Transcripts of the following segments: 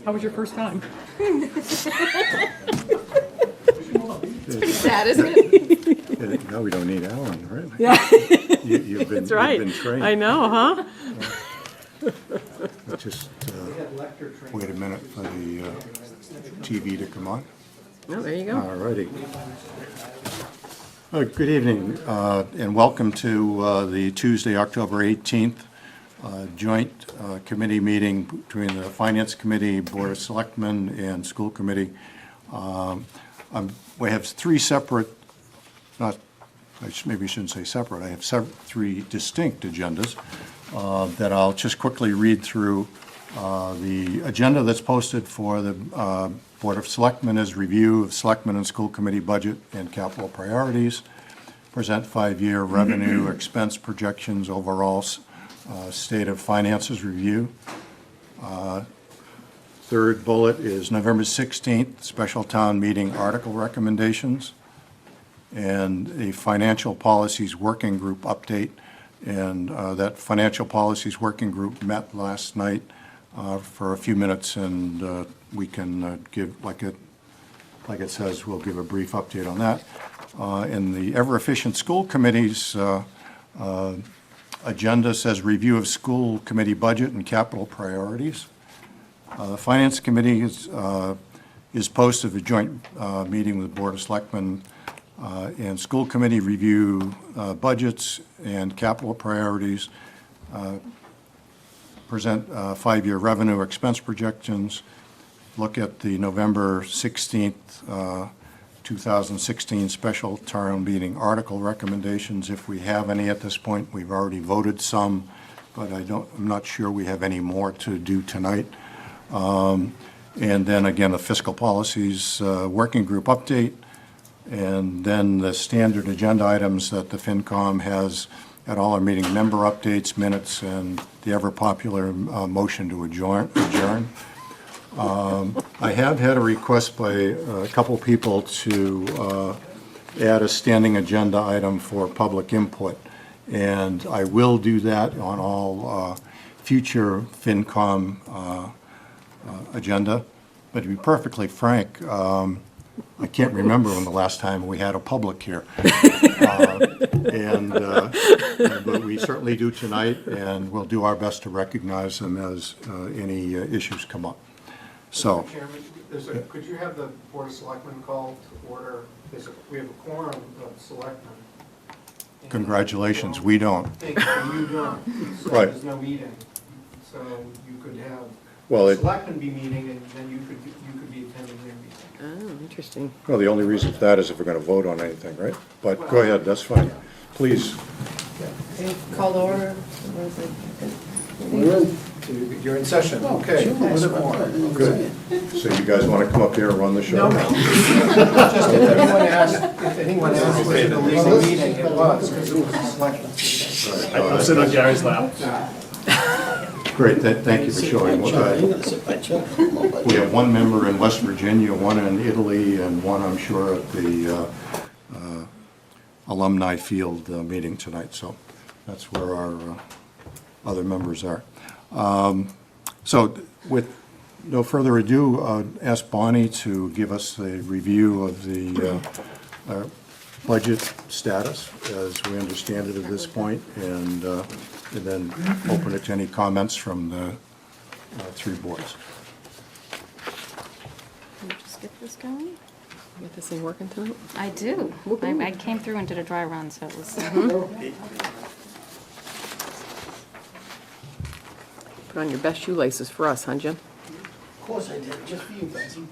How was your first time? Pretty sad, isn't it? Yeah, now we don't need Alan, right? Yeah, You've been, that's right. You've been trained. I know, huh? Just wait a minute for the TV to come on. Oh, there you go. All righty. Good evening, and welcome to the Tuesday, October 18th joint committee meeting between the Finance Committee, Board of Selectmen, and School Committee. We have three separate, maybe I shouldn't say separate, I have three distinct agendas that I'll just quickly read through. The agenda that's posted for the Board of Selectmen is review of Selectmen and School Committee budget and capital priorities, present five-year revenue expense projections, overall state of finances review. Third bullet is November 16th, special town meeting article recommendations, and a financial policies working group update. And that financial policies working group met last night for a few minutes, and we can give, like it says, we'll give a brief update on that. In the Ever-Efficient School Committee's agenda says review of school committee budget and capital priorities. The Finance Committee is posted a joint meeting with the Board of Selectmen and School Committee, review budgets and capital priorities, present five-year revenue expense projections, look at the November 16th, 2016 special town meeting article recommendations. If we have any at this point, we've already voted some, but I'm not sure we have any more to do tonight. And then again, the fiscal policies working group update, and then the standard agenda items that the Fincom has at all our meeting: member updates, minutes, and the ever-popular motion to adjourn. I have had a request by a couple people to add a standing agenda item for public input, and I will do that on all future Fincom agenda. But to be perfectly frank, I can't remember when the last time we had a public here. But we certainly do tonight, and we'll do our best to recognize them as any issues come up. So, Mr. Chairman, could you have the Board of Selectmen call to order? We have a quorum of selectmen. congratulations, we don't. You don't, so Right. there's no meeting. So you could have Well, the it, selectmen be meeting, and then you could be attending their meeting. Oh, interesting. well, the only reason for that is if we're going to vote on anything, right? But go ahead, that's fine. Please. Call to order. You're in session, okay. With a quorum. Good. So you guys want to come up here and run the show? No. Just if anyone asked, was it a legal meeting, it was, because it was a selectmen. I'm sitting on Gary's lap. Great, thank you for showing. We have one member in West Virginia, one in Italy, and one, I'm sure, at the alumni field meeting tonight. So that's where our other members are. So with no further ado, ask Bonnie to give us the review of the budget status as we understand it at this point, and then open it to any comments from the three boards. Can you just get this going? You got this thing working tonight? I do. I came through and did a dry run, so it was. Put on your best shoelaces for us, huh, Jim? Of course I did, just for you, Betsy.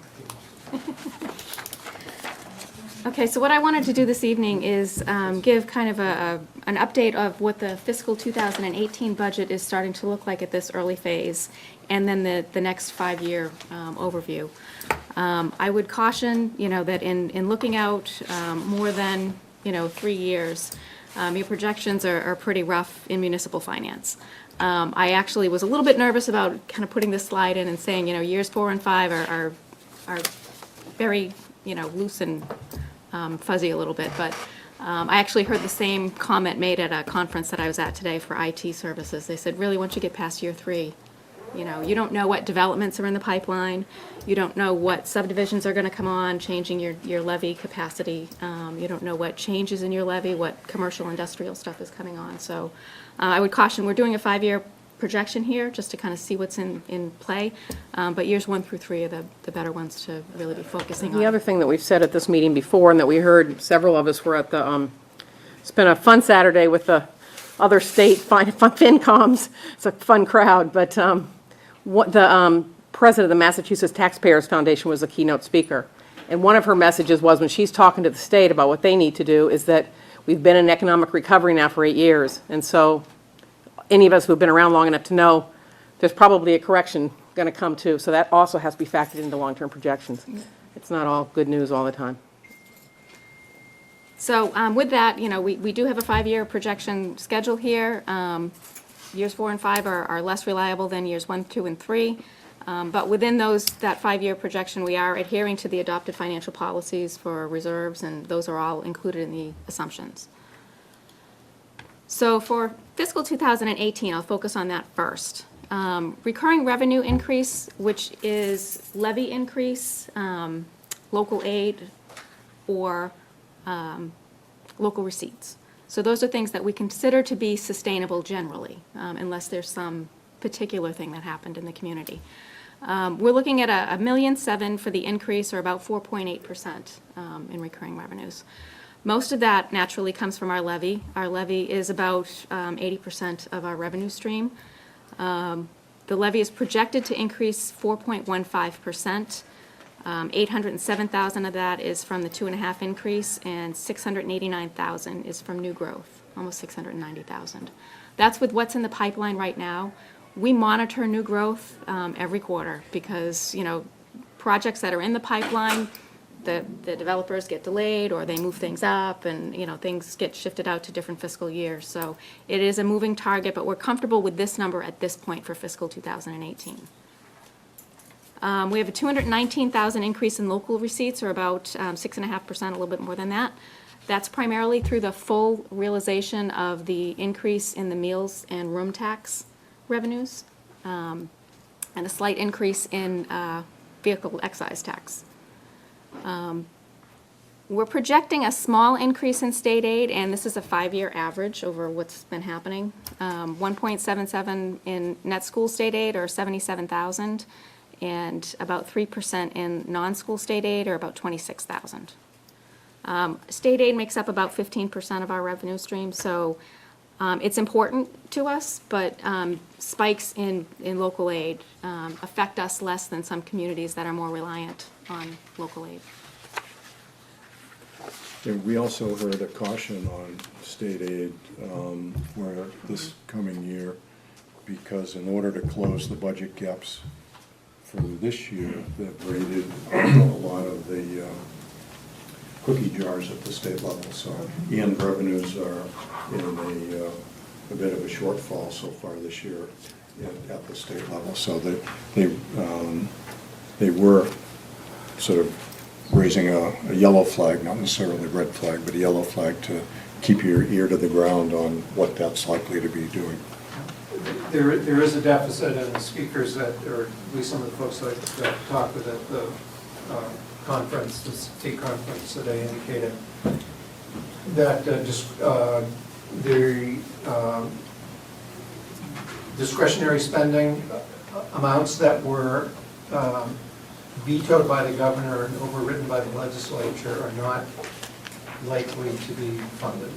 Okay, so what I wanted to do this evening is give kind of an update of what the fiscal 2018 budget is starting to look like at this early phase, and then the next five-year overview. I would caution, that in looking out more than, 3 years, your projections are pretty rough in municipal finance. I actually was a little bit nervous about kind of putting this slide in and saying, years 4 and 5 are very, loose and fuzzy a little bit, but I actually heard the same comment made at a conference that I was at today for IT services. They said, really, once you get past year 3, You know, you don't know what developments are in the pipeline. You don't know what subdivisions are going to come on, changing your levy capacity. You don't know what changes in your levy, what commercial, industrial stuff is coming on. So I would caution, we're doing a 5-year projection here, just to kind of see what's in play. But years 1 through 3 are the better ones to really be focusing on. The other thing that we've said at this meeting before, and that we heard, several of us were at the, it's been a fun Saturday with the other state Fincoms. It's a fun crowd, but what the president of the Massachusetts Taxpayers Foundation was a keynote speaker. And one of her messages was, when she's talking to the state about what they need to do, is that we've been in economic recovery now for 8 years. And so any of us who've been around long enough to know there's probably a correction going to come too. So that also has to be factored into long-term projections. It's not all good news all the time. So with that, you know, we do have a 5-year projection schedule here. Years 4 and 5 are less reliable than years 1, 2, and 3. But within that 5-year projection, we are adhering to the adopted financial policies for reserves, and those are all included in the assumptions. So for fiscal 2018, I'll focus on that first. Recurring revenue increase, which is levy increase, local aid, or local receipts. So those are things that we consider to be sustainable generally, unless there's some particular thing that happened in the community. We're looking at $1.7 million for the increase, or about 4.8% in recurring revenues. Most of that naturally comes from our levy. Our levy is about 80% of our revenue stream. The levy is projected to increase 4.15%. 807,000 of that is from the 2.5 increase, and 689,000 is from new growth, almost 690,000. That's with what's in the pipeline right now. We monitor new growth every quarter, because, you know, projects that are in the pipeline, the developers get delayed, or they move things up, and, you know, things get shifted out to different fiscal years. So it is a moving target, but we're comfortable with this number at this point for fiscal 2018. We have a 219,000 increase in local receipts, or about 6.5%, a little bit more than that. That's primarily through the full realization of the increase in the meals and room tax revenues, and a slight increase in vehicle excise tax. We're projecting a small increase in state aid, and this is a 5-year average over what's been happening. 1.77 in net school state aid, or 77,000, and about 3% in non-school state aid, or about 26,000. State aid makes up about 15% of our revenue stream, so it's important to us, but spikes in local aid affect us less than some communities that are more reliant on local aid. Yeah, we also heard a caution on state aid for this coming year, because in order to close the budget gaps for this year, they've raided a lot of the cookie jars at the state level. So and revenues are in a bit of a shortfall so far this year at the state level. So they were sort of raising a yellow flag, not necessarily a red flag, but a yellow flag, to keep your ear to the ground on what that's likely to be doing. There is a deficit, and the speakers that, or at least some of the folks that talked with at the conference, the state conference today, indicated that the discretionary spending amounts that were vetoed by the governor and overridden by the legislature are not likely to be funded.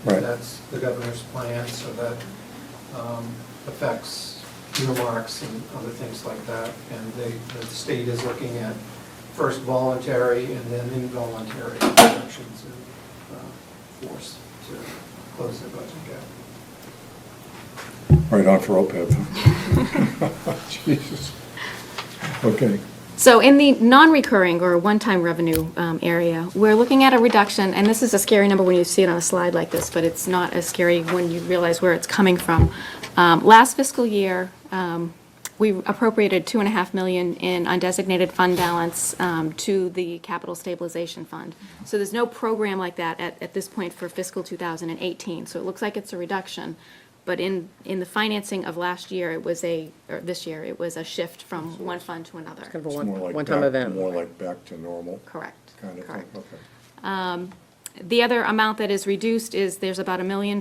Right. That's the governor's plan, so that affects earmarks and other things like that. And the state is looking at first voluntary and then involuntary reductions in force to close their budget gap. Right on for OPEB. Jesus. Okay. So in the non-recurring or one-time revenue area, we're looking at a reduction, and this is a scary number when you see it on a slide like this, but it's not as scary when you realize where it's coming from. Last fiscal year, we appropriated $2.5 million in undesignated fund balance to the Capital Stabilization Fund. So there's no program like that at this point for fiscal 2018. So it looks like it's a reduction, But in the financing of last year, or this year, it was a shift from one fund to another. Kind of a It's more like one-time back- event. More like back to normal Correct. kind of thing, Correct. okay. The other amount that is reduced is there's about $1 million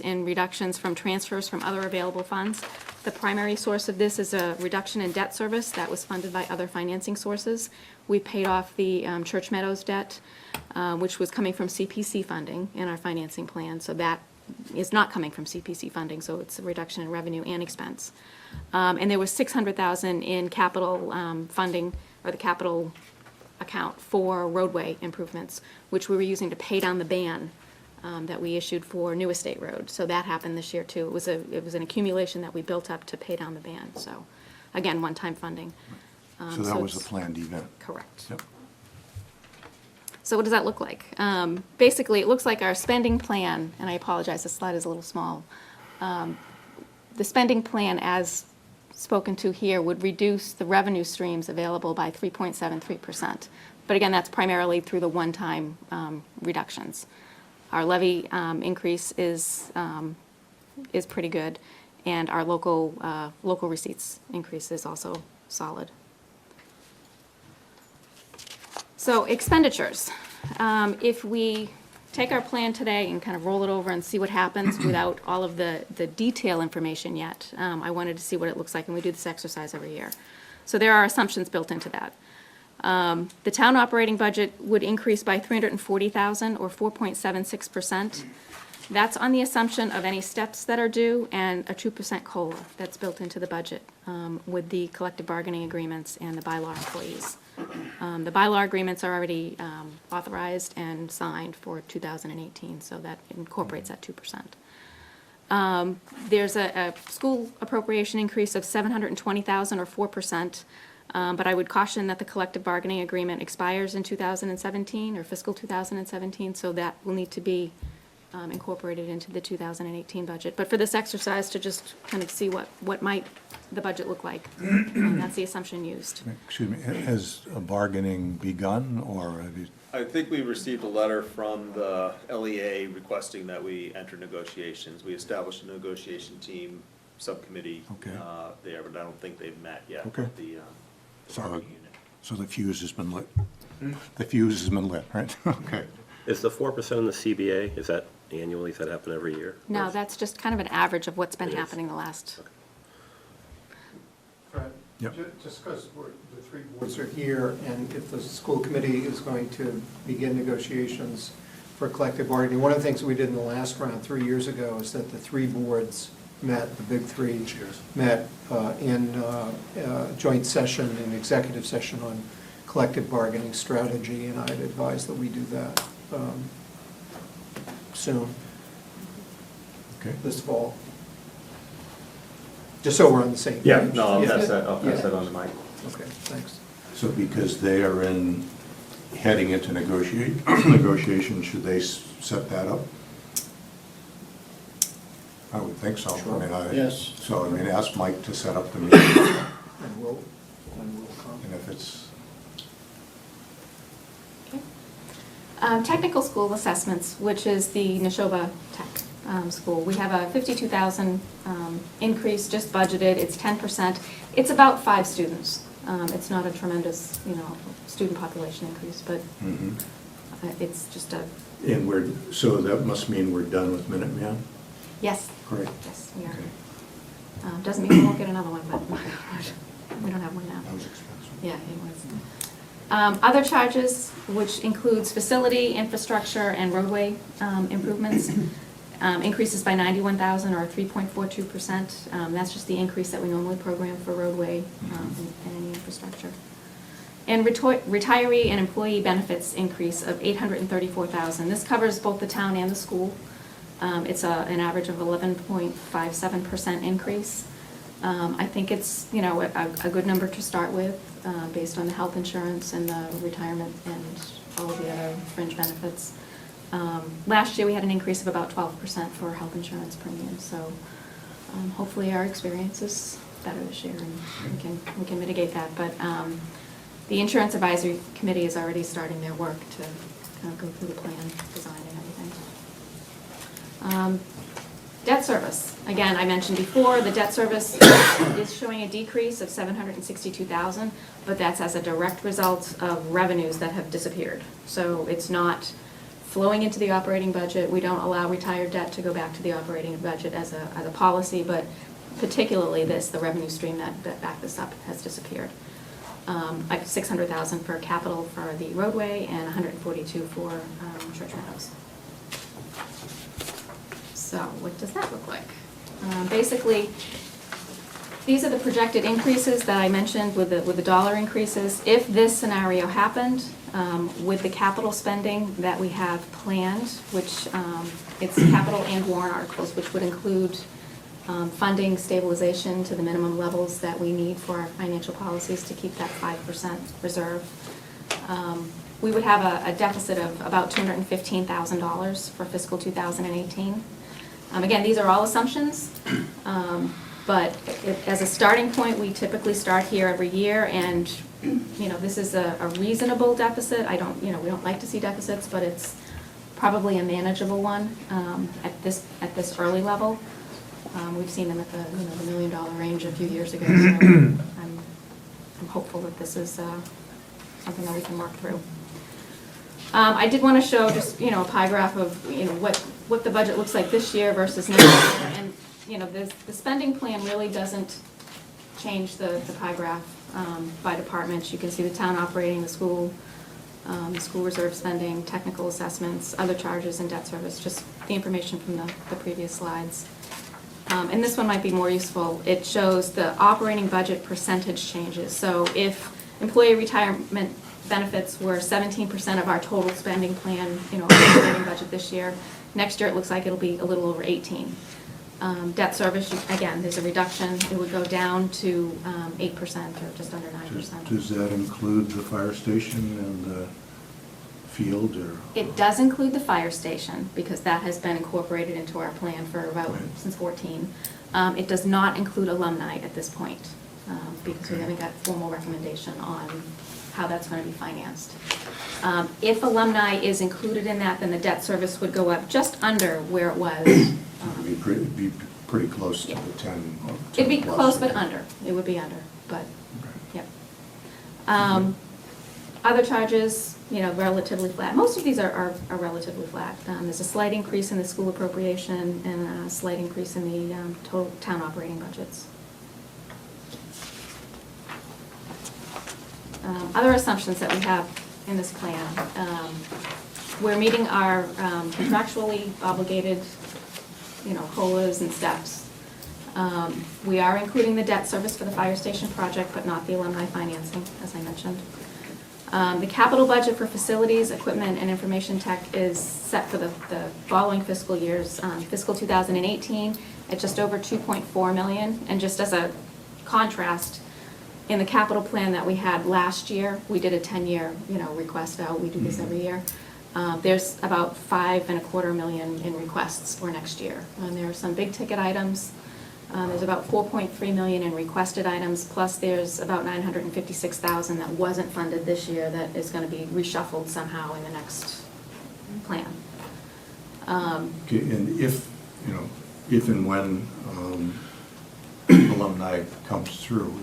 in reductions from transfers from other available funds. The primary source of this is a reduction in debt service that was funded by other financing sources. We paid off the Church Meadows debt, which was coming from CPC funding in our financing plan, so that is not coming from CPC funding, so it's a reduction in revenue and expense. And there was $600,000 in capital funding, or the capital account for roadway improvements, which we were using to pay down the ban that we issued for New Estate Road. So that happened this year too. It was an accumulation that we built up to pay down the ban. So, again, one-time funding. So that was a it's- planned event? Correct. Yep. So what does that look like? Basically, it looks like our spending plan, and I apologize, the slide is a little small. The spending plan, as spoken to here, would reduce the revenue streams available by 3.73%. But again, that's primarily through the one-time reductions. Our levy increase is pretty good, and our local receipts increase is also solid. So expenditures. If we take our plan today and kind of roll it over and see what happens without all of the detail information yet, I wanted to see what it looks like, and we do this exercise every year. So there are assumptions built into that. The town operating budget would increase by $340,000 or 4.76%. That's on the assumption of any steps that are due and a 2% COLA that's built into the budget with the collective bargaining agreements and the bylaw employees. The bylaw agreements are already authorized and signed for 2018, so that incorporates that 2%. There's a school appropriation increase of $720,000 or 4%, but I would caution that the collective bargaining agreement expires in 2017, or fiscal 2017, so that will need to be incorporated into the 2018 budget. But for this exercise, to just kind of see what might the budget look like, that's the assumption used. Excuse me, has bargaining begun, or have you? I think we received a letter from the LEA requesting that we enter negotiations. We established a negotiation team, subcommittee Okay. there, but I don't think they've met yet Okay. with the So, bargaining unit. so the fuse has been lit? The fuse has been lit, right? Okay. Is the 4% in the CBA, is that annually, does that happen every year? No, that's just kind of an average of what's been It is. happening the last. Fred? Yep. Just because the three boards are here, and if the school committee is going to begin negotiations for collective bargaining, one of the things that we did in the last round 3 years ago is that the three boards met, the big three, met in joint session, in executive session on collective bargaining strategy, and I'd advise that we do that soon, Okay. this fall. Just so we're on the same page. Yeah, no, I'll Yeah. pass that Yeah. on to Mike. Okay, thanks. So because they are heading into negotiation, should they set that up? I would think so. Sure. I mean, Yes. So, I mean, ask Mike to set up the meeting, And we'll come. and if it's, Technical school assessments, which is the Neshoba Tech School. We have a $52,000 increase just budgeted. It's 10%. It's about 5 students. It's not a tremendous, student population increase, but it's just a, and so that must mean we're done with Minuteman? yes. Great. Yes, we are. Okay. Doesn't mean we won't get another one, but we don't have one now. That was expensive. Yeah, it was. Other charges, which includes facility, infrastructure, and roadway improvements, increases by $91,000 or 3.42%. That's just the increase that we normally program for roadway and any infrastructure. And retiree and employee benefits increase of $834,000. This covers both the town and the school. It's an average of 11.57% increase. I think it's, a good number to start with, based on the health insurance and the retirement and all of the other fringe benefits. Last year, we had an increase of about 12% for health insurance premiums, so hopefully our experience is better this year and we can mitigate that. But the Insurance Advisory Committee is already starting their work to kind of go through the plan, design and everything. Debt service, again, I mentioned before, the debt service is showing a decrease of 762,000, but that's as a direct result of revenues that have disappeared. So it's not flowing into the operating budget. We don't allow retired debt to go back to the operating budget as a policy, but particularly the revenue stream that backed this up has disappeared. Like 600,000 for capital for the roadway and 142 for Church Meadows. So what does that look like? Basically, these are the projected increases that I mentioned with the dollar increases. If this scenario happened, with the capital spending that we have planned, which it's capital and warrant articles, which would include funding stabilization to the minimum levels that we need for our financial policies to keep that 5% reserve. We would have a deficit of about $215,000 for fiscal 2018. Again, these are all assumptions, but as a starting point, we typically start here every year, and this is a reasonable deficit. We don't like to see deficits, but it's probably a manageable one at this early level. We've seen them at the $1 million range a few years ago, so I'm hopeful that this is something that we can work through. I did want to show just a pie graph of what the budget looks like this year versus next year, and the spending plan really doesn't change the pie graph by departments. You can see the town operating, the school reserve spending, technical assessments, other charges, and debt service. Just the information from the previous slides. And this one might be more useful. It shows the operating budget percentage changes. So if employee retirement benefits were 17% of our total spending plan, operating budget this year, next year it looks like it'll be a little over 18. Debt service, again, there's a reduction. It would go down to 8% or just under 9%. Does that include the fire station and the field, or? It does include the fire station because that has been incorporated into our plan for since 14. It does not include alumni at this point because we haven't got formal recommendation on how that's going to be financed. If alumni is included in that, then the debt service would go up just under where it was. It'd be pretty close to the 10. It'd be plus. close, but under. It would be under, but, Okay. yep. Other charges, relatively flat. Most of these are relatively flat. There's a slight increase in the school appropriation and a slight increase in the total town operating budgets. Other assumptions that we have in this plan. We're meeting our contractually obligated, COLAs and steps. We are including the debt service for the fire station project, but not the alumni financing, as I mentioned. The capital budget for facilities, equipment, and information tech is set for the following fiscal years, fiscal 2018 at just over $2.4 million. And just as a contrast, in the capital plan that we had last year, we did a 10-year, request out. We do this every year. There's about $5.25 million in requests for next year. And there are some big ticket items. There's about $4.3 million in requested items, plus there's about $956,000 that wasn't funded this year that is going to be reshuffled somehow in the next plan. Okay, and if and when alumni comes through,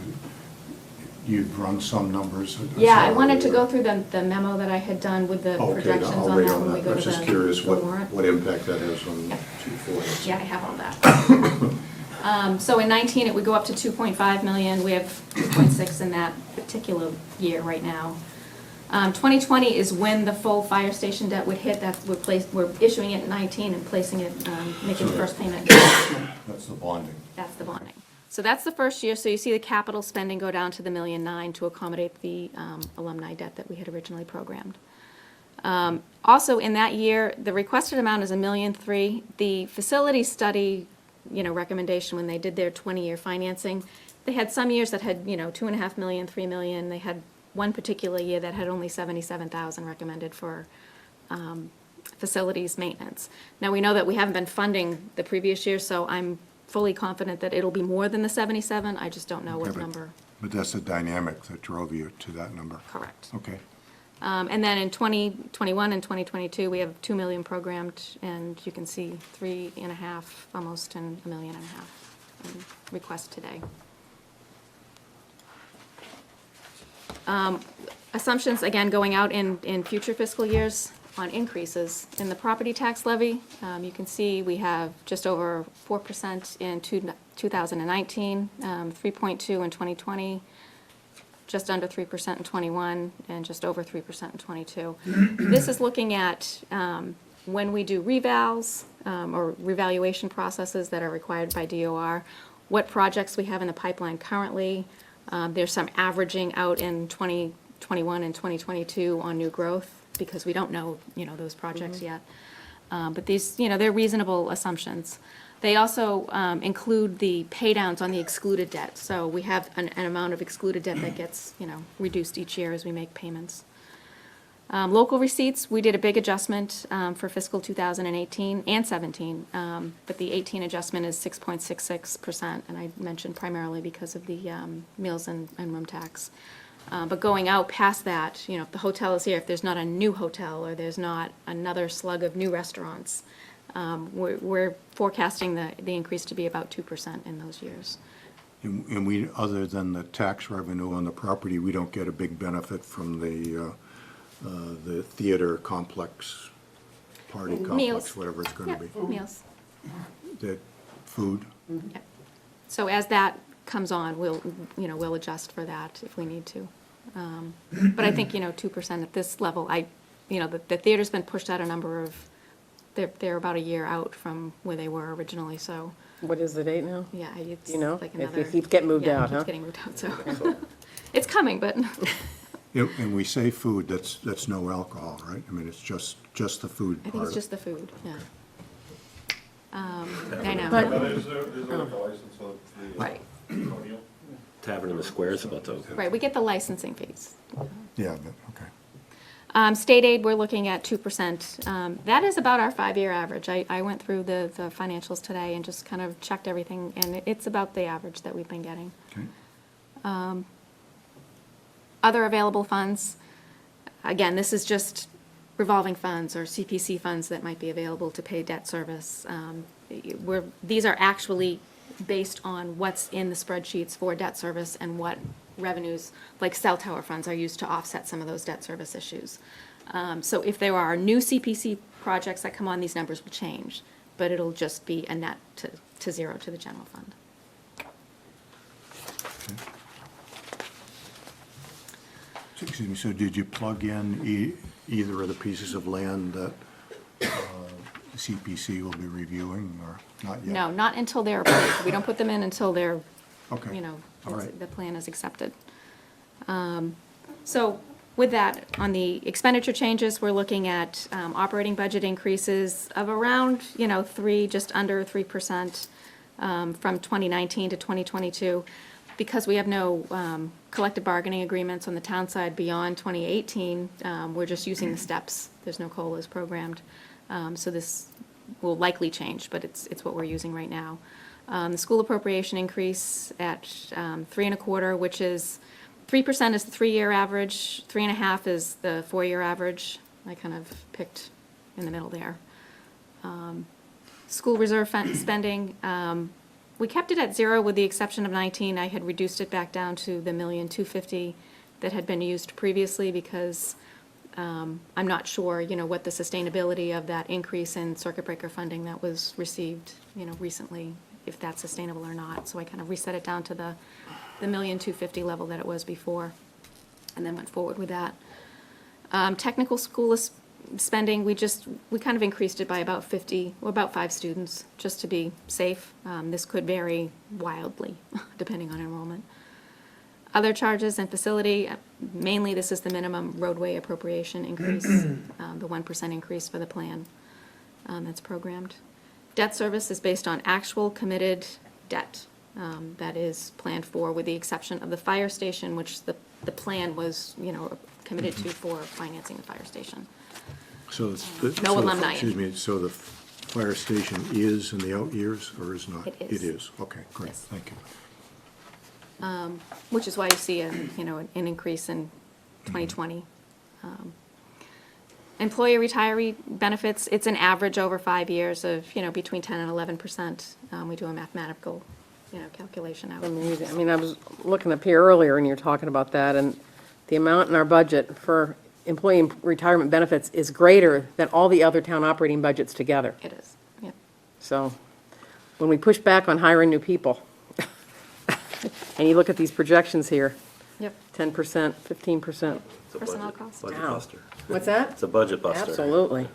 you'd run some numbers? Yeah, I wanted to go through the memo that I had done with the projections I'll on wait that when we that. go I to was the just curious warrant. what impact that has on Yep. Q4. Yeah, I have all that. So in 19, it would go up to 2.5 million. We have 2.6 in that particular year right now. 2020 is when the full fire station debt would hit. We're issuing it in 19 and placing it, making the first payment. That's the bonding. That's the bonding. So that's the first year. So you see the capital spending go down to the $1.9 million to accommodate the alumni debt that we had originally programmed. Also, in that year, the requested amount is $1.3 million. The facility study, recommendation when they did their 20-year financing, they had some years that had, $2.5 million, $3 million. They had one particular year that had only $77,000 recommended for facilities maintenance. Now, we know that we haven't been funding the previous year, so I'm fully confident that it'll be more than the 77. I just don't know what Okay, number. But that's the dynamic that drove you to that number. Correct. Okay. And then in 2021 and 2022, we have 2 million programmed, and you can see 3.5, almost, and 1.5 million in requests today. Assumptions, again, going out in future fiscal years on increases. In the property tax levy, you can see we have just over 4% in 2019, 3.2 in 2020, just under 3% in '21, and just over 3% in '22. This is looking at when we do revals or revaluation processes that are required by DOR, what projects we have in the pipeline currently. There's some averaging out in 2021 and 2022 on new growth, because we don't know, those projects yet. But these, they're reasonable assumptions. They also include the paydowns on the excluded debt. So we have an amount of excluded debt that gets, reduced each year as we make payments. Local receipts, we did a big adjustment for fiscal 2018 and 17, but the 18 adjustment is 6.66%, and I mentioned primarily because of the meals and room tax. But going out past that, if the hotel is here, if there's not a new hotel or there's not another slug of new restaurants, we're forecasting the increase to be about 2% in those years. And we, other than the tax revenue on the property, we don't get a big benefit from the theater complex, party complex, Meals. whatever it's going to be. Meals. The food, Yep. So as that comes on, we'll adjust for that if we need to. But I think, 2% at this level, the theater's been pushed out a number of, they're about a year out from where they were originally, so, What is the date now? yeah, it's You know, like if another. it keeps getting moved yeah, out, it keeps huh? getting moved out, so, it's coming, but, and we say food, that's no alcohol, right? I mean, it's just the food I think part. it's just the food, yeah. I know. But- But is there like a license of the Right, Colonial? Tavern in the Square is about to open. right, we get the licensing fees. Yeah, but, okay. State aid, we're looking at 2%. That is about our 5-year average. I went through the financials today and just kind of checked everything, and it's about the average that we've been getting. Okay. Other available funds, again, this is just revolving funds or CPC funds that might be available to pay debt service. These are actually based on what's in the spreadsheets for debt service and what revenues, like cell tower funds, are used to offset some of those debt service issues. So if there are new CPC projects that come on, these numbers will change, but it'll just be a net to zero to the general fund. So, excuse me, so did you plug in either of the pieces of land that CPC will be reviewing, or not yet? No, not until they're approved. We don't put them in until they're, Okay. All right. the plan is accepted. So with that, on the expenditure changes, we're looking at operating budget increases of around, 3, just under 3% from 2019 to 2022. Because we have no collective bargaining agreements on the town side beyond 2018, we're just using the steps. There's no COLAs programmed. So this will likely change, but it's what we're using right now. The school appropriation increase at 3.25, which is 3% is the 3-year average, 3.5 is the 4-year average. I kind of picked in the middle there. School reserve spending, we kept it at 0 with the exception of 19. I had reduced it back down to the $1,250,000 that had been used previously because I'm not sure, what the sustainability of that increase in circuit breaker funding that was received, recently, if that's sustainable or not. So I kind of reset it down to the $1,250,000 level that it was before, and then went forward with that. Technical school spending, we kind of increased it by about 5 students, just to be safe. This could vary wildly, depending on enrollment. Other charges and facility, mainly this is the minimum roadway appropriation increase, the 1% increase for the plan that's programmed. Debt service is based on actual committed debt that is planned for, with the exception of the fire station, which the plan was, committed to for financing the fire station. So No alumni. Excuse me, so the fire station is in the out years, or is not? It is. It is, okay, great, Yes. thank you. Which is why you see an increase in 2020. Employee retiree benefits, it's an average over 5 years of, between 10 and 11%. We do a mathematical, calculation out. Amazing. I mean, I was looking up here earlier, and you're talking about that, and the amount in our budget for employee retirement benefits is greater than all the other town operating budgets together. It is, yep. So when we push back on hiring new people, and you look at these projections here, Yep. 10%, 15%. It's a Personnel budget- costs. Budget Ow. buster. What's that? It's a budget buster. Absolutely.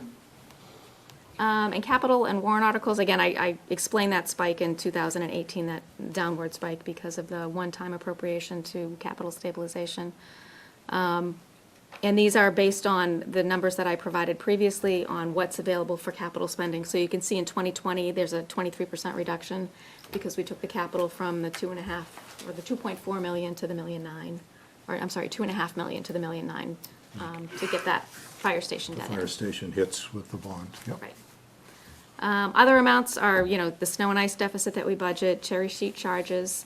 And capital and warrant articles, again, I explained that spike in 2018, that downward spike because of the one-time appropriation to capital stabilization. And these are based on the numbers that I provided previously on what's available for capital spending. So you can see in 2020, there's a 23% reduction because we took the capital from the 2.5, or the 2.4 million to the 1.9 million, or I'm sorry, 2.5 million to the 1.9 million, to get that fire station debt in. Fire station hits with the bond, yep. Right. Other amounts are, the snow and ice deficit that we budget, cherry sheet charges.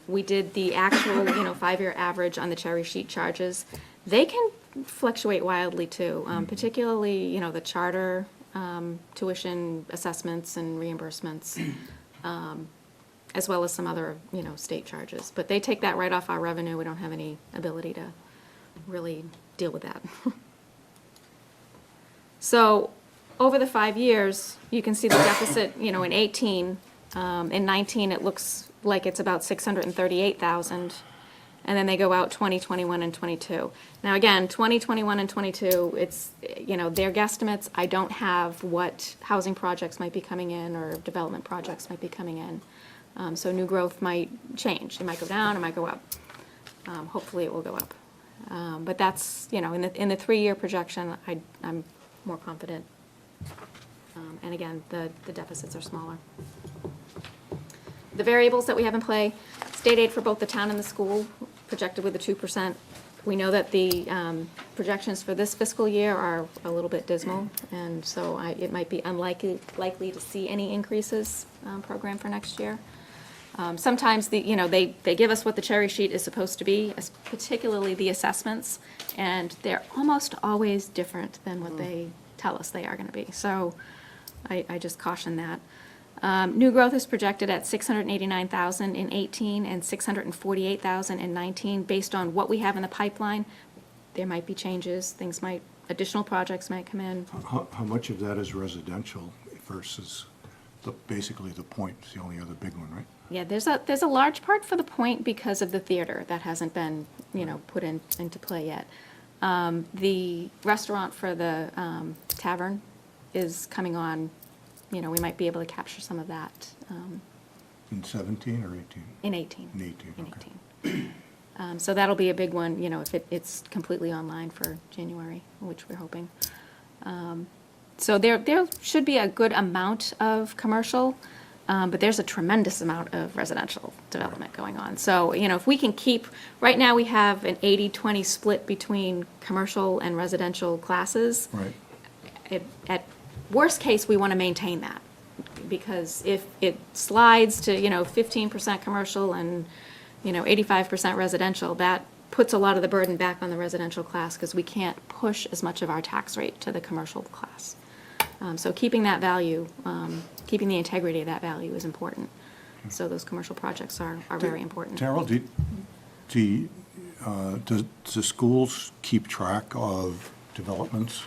We did the actual, 5-year average on the cherry sheet charges. They can fluctuate wildly too, particularly, the charter, tuition assessments and reimbursements, as well as some other, state charges. But they take that right off our revenue. We don't have any ability to really deal with that. So over the 5 years, you can see the deficit, in 18. In 19, it looks like it's about 638,000. And then they go out 20, 21, and 22. Now, again, 20, 21, and 22, it's, their guesstimates. I don't have what housing projects might be coming in or development projects might be coming in. So new growth might change. It might go down, it might go up. Hopefully, it will go up. But that's, in the 3-year projection, I'm more confident. And again, the deficits are smaller. The variables that we have in play, state aid for both the town and the school, projected with the 2%. We know that the projections for this fiscal year are a little bit dismal, and so it might be likely to see any increases programmed for next year. Sometimes they give us what the cherry sheet is supposed to be, particularly the assessments, and they're almost always different than what they tell us they are going to be. So I just caution that. New growth is projected at 689,000 in 18 and 648,000 in 19, based on what we have in the pipeline. There might be changes, additional projects might come in. How much of that is residential versus basically the point is the only other big one, right? Yeah, there's a large part for the point because of the theater that hasn't been, put into play yet. The restaurant for the tavern is coming on. We might be able to capture some of that In 17 or 18? in 18. In 18, In okay. 18. So that'll be a big one, if it's completely online for January, which we're hoping. So there should be a good amount of commercial, but there's a tremendous amount of residential development going on. So, if we can keep, right now we have an 80-20 split between commercial and residential classes. Right. At worst case, we want to maintain that, because if it slides to, 15% commercial and, 85% residential, that puts a lot of the burden back on the residential class, because we can't push as much of our tax rate to the commercial class. So keeping that value, keeping the integrity of that value is important. So those commercial projects are very important. Terrell, does the schools keep track of developments?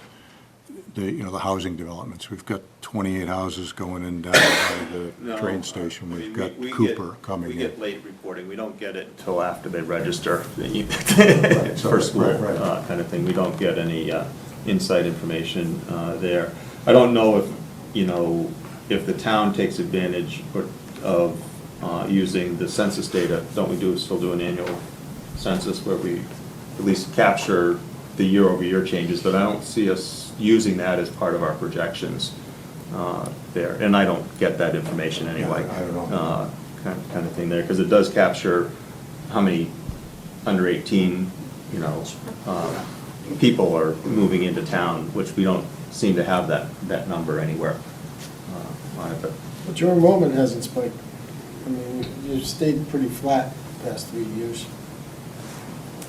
The housing developments. We've got 28 houses going in down by the No, train station. I We've mean, got we Cooper get- coming in. We get late reporting, we don't get it until after they register so- for school, right. kind of thing. We don't get any inside information there. I don't know if the town takes advantage of using the census data. Don't we still do an annual census where we at least capture the year-over-year changes? But I don't see us using that as part of our projections there. And I don't get that information anyway. Yeah, I don't know. Kind of thing there, because it does capture how many under 18, people are moving into town, which we don't seem to have that number anywhere on it. But your enrollment hasn't spiked. I mean, you've stayed pretty flat the past 3 years.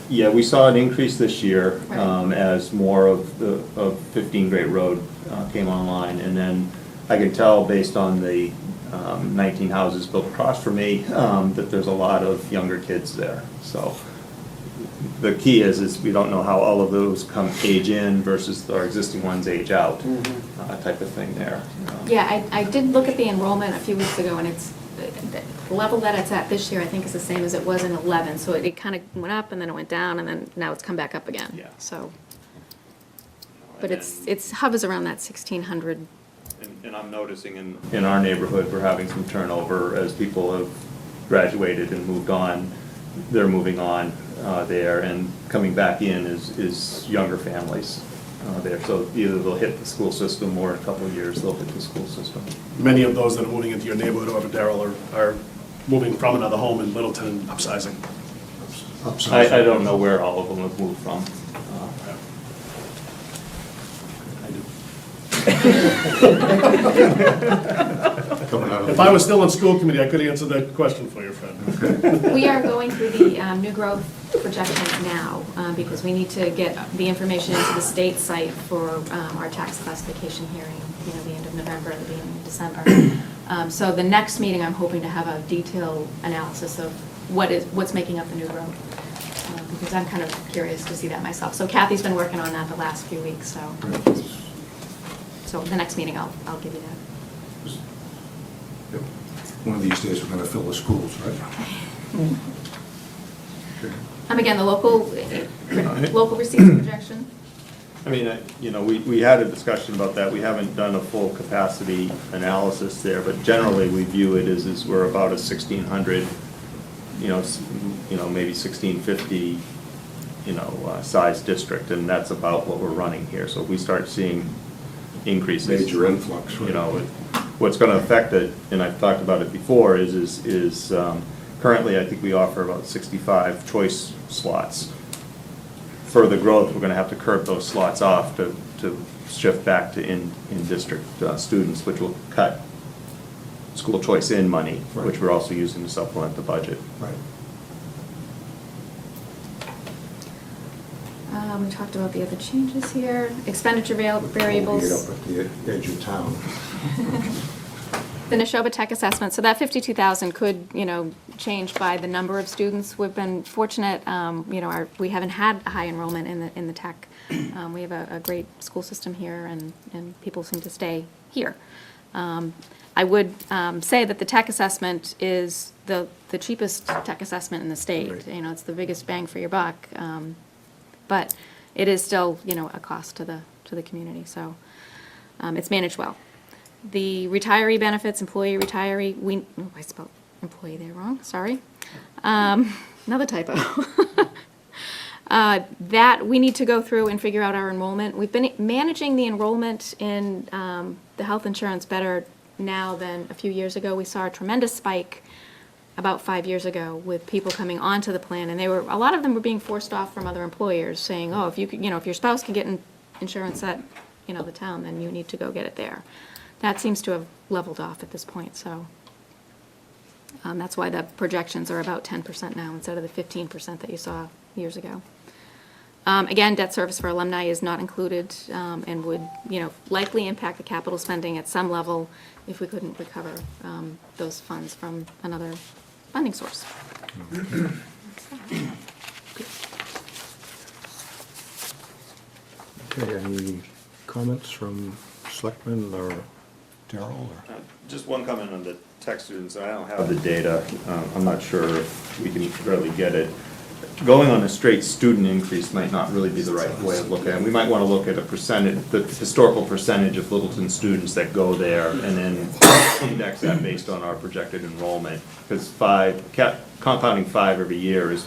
Yeah, we saw an increase this year Right. as more of 15 Great Road came online. And then I can tell based on the 19 houses built across from me that there's a lot of younger kids there. So the key is we don't know how all of those come age in versus our existing ones age out, type of thing there. Yeah, I did look at the enrollment a few weeks ago, and it's, the level that it's at this year, I think, is the same as it was in 11. So it kind of went up, and then it went down, and then now it's come back up again. Yeah. So, but it's hovers around that 1,600. And I'm noticing in our neighborhood, we're having some turnover as people have graduated and moved on. They're moving on there, and coming back in is younger families there. So either they'll hit the school system, or in a couple of years, they'll hit the school system. Many of those that are moving into your neighborhood over Darrell are moving from another home in Littleton and upsizing. I don't know where all of them have moved from. Coming out of If I was still in school committee, I could answer that question for you, Fred. We are going through the new growth projections now, because we need to get the information into the state site for our tax classification hearing, the end of November, the beginning of December. So the next meeting, I'm hoping to have a detailed analysis of what's making up the new growth, because I'm kind of curious to see that myself. So Kathy's been working on that the last few weeks, so the next meeting, I'll give you that. One of these days, we're going to fill the schools, right? Again, the local receipts projection. I mean, we had a discussion about that. We haven't done a full capacity analysis there, but generally we view it as we're about a 1,600, maybe 1,650, size district, and that's about what we're running here. So if we start seeing increases. Major influx, right? What's going to affect it, and I've talked about it before, is currently I think we offer about 65 choice slots. For the growth, we're going to have to curb those slots off to shift back to in-district students, which will cut school choice in money, Right. which we're also using to supplement the budget. Right. We talked about the other changes here, expenditure Get variables. up at the edge of town. The Neshoba Tech Assessment, so that 52,000 could, change by the number of students. We've been fortunate, we haven't had a high enrollment in the tech. We have a great school system here, and people seem to stay here. I would say that the tech assessment is the cheapest tech assessment in the state. Right. It's the biggest bang for your buck, but it is still, a cost to the community, so it's managed well. The retiree benefits, employee retiree, I spelled employee there wrong, sorry. Another typo. That we need to go through and figure out our enrollment. We've been managing the enrollment in the health insurance better now than a few years ago. We saw a tremendous spike about 5 years ago with people coming onto the plan, and a lot of them were being forced off from other employers, saying, oh, if your spouse can get insurance at, the town, then you need to go get it there. That seems to have leveled off at this point, so that's why the projections are about 10% now instead of the 15% that you saw years ago. Again, debt service for alumni is not included, and would, likely impact the capital spending at some level if we couldn't recover those funds from another funding source. Okay, any comments from selectmen or Darrell? Just one comment on the tech students. I don't have the data. I'm not sure if we can really get it. Going on a straight student increase might not really be the right way of looking at it. We might want to look at a percentage, the historical percentage of Littleton students that go there, and then index that based on our projected enrollment. Because compounding 5 every year is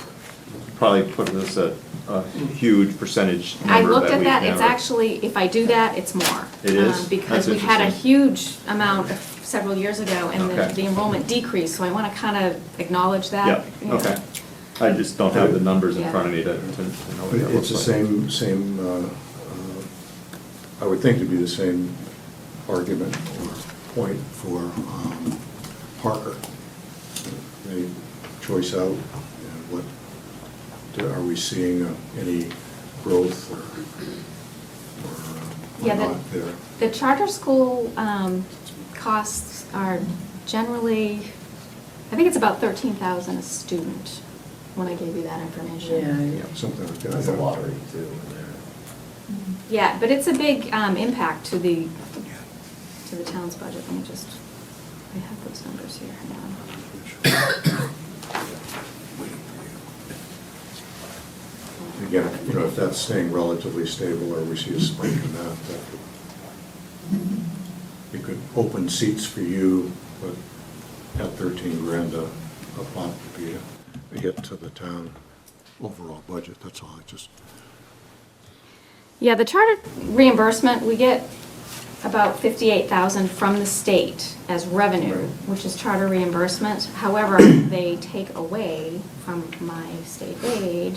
probably putting us at a huge percentage number. I looked at we've that, it's never- actually, if I do that, it's more. It is? Because That's we had a interesting. huge amount several years ago, and Okay. the enrollment decreased, so I want to kind of acknowledge that. Yeah, okay. I just don't have the numbers in Yeah. front of me to know what But that it's looks the like. same, I would think it'd be the same argument or point for Parker. They choice out, what are we seeing any growth or Yeah, not there? The charter school costs are generally, I think it's about 13,000 a student, when I gave you that information. Yeah, something like that. That's a lottery too. Yeah, but it's a big impact to the town's budget. Let me just, I have those numbers here, hang on. Again, if that's staying relatively stable or we see a spike in that it could open seats for you, but at 13 grand a pop would be a hit to the town overall budget, that's all. I just, Yeah, the charter reimbursement, we get about 58,000 from the state as revenue, which is charter reimbursement. However, they take away from my state aid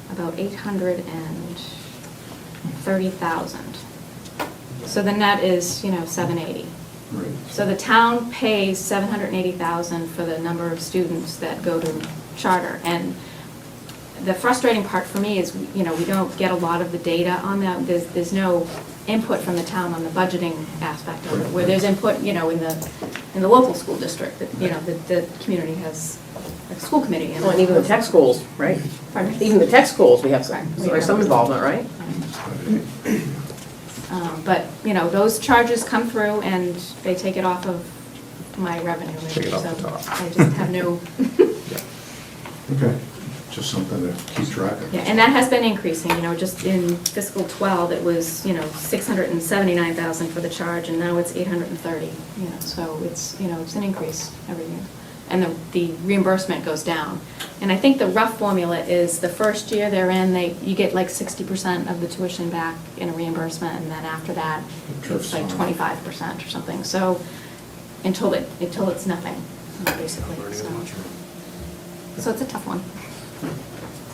about 830,000. So the net is, 780. right. So the town pays 780,000 for the number of students that go to charter. And the frustrating part for me is, we don't get a lot of the data on that. There's no input from the town on the budgeting aspect of it, where there's input, in the local school district, that, the community has a school committee. Well, and even the tech schools, right? Pardon me? Even the tech schools, we have Correct. some involvement, right? But, those charges come through and they take it off of my revenue. Take it off the So top. I just have no, Okay, just something to keep track of. yeah, and that has been increasing, just in fiscal 12, it was, 679,000 for the charge, and now it's 830, so it's, it's an increase every year. And the reimbursement goes down. And I think the rough formula is the first year they're in, you get like 60% of the tuition back in a reimbursement, and then after that, it's like 25% or something. So until it's nothing, basically. So it's a tough one.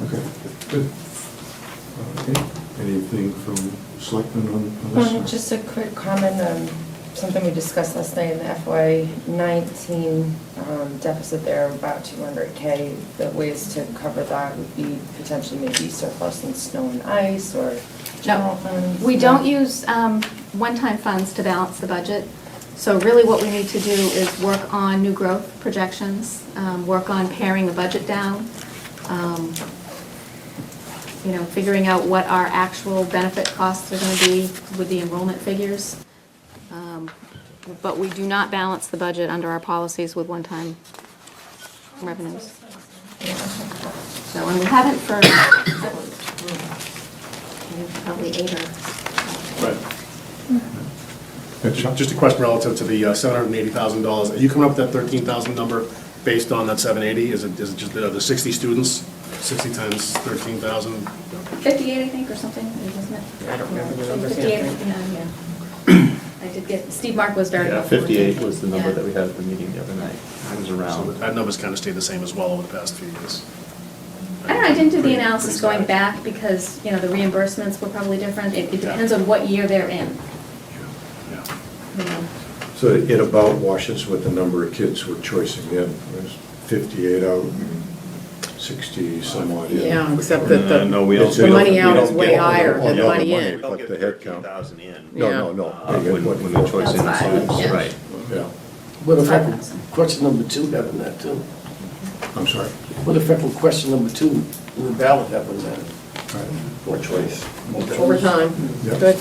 Okay, good. Okay, anything from Selectmen on this? Just a quick comment on something we discussed last night in the FY19 deficit there, about 200K. The ways to cover that would be potentially maybe surplus in snow and ice or general funds. We don't use one-time funds to balance the budget. So really what we need to do is work on new growth projections, work on paring the budget down, figuring out what our actual benefit costs are going to be with the enrollment figures. But we do not balance the budget under our policies with one-time revenues. So, and we haven't for probably 8 or... Right. Just a question relative to the $780,000. Are you coming up with that 13,000 number based on that 780? Is it just the 60 students? 60 times 13,000? 58, I think, or something, isn't it? I don't remember the numbers. 58 or 59, yeah. I did get, Steve Mark was very Yeah, helpful. 58 was the number Yeah. that we had at the meeting the other night. I was So around. that number's kind of stayed the same as well over the past few years. I don't know, I didn't do the Pretty- analysis pretty going static. back because, the reimbursements were probably different. It Yeah. depends on what year they're in. Yeah. you know. So it about washes with the number of kids we're choicing in. There's 58 out and 60 some odd in. Yeah, except that the No, we don't. It's- the we don't- money out we is don't way get- higher Oh, than the no, money the money. in. We don't But get the head count. 13,000 in. No, Yeah. no, no. When the choice in That's fine, is, yeah. right. Yeah, What effect 5,000. will question number 2 have in that too? I'm sorry. What effect will question number 2 in the ballot have in that? Right. Or choice? Over time. Yep. Good.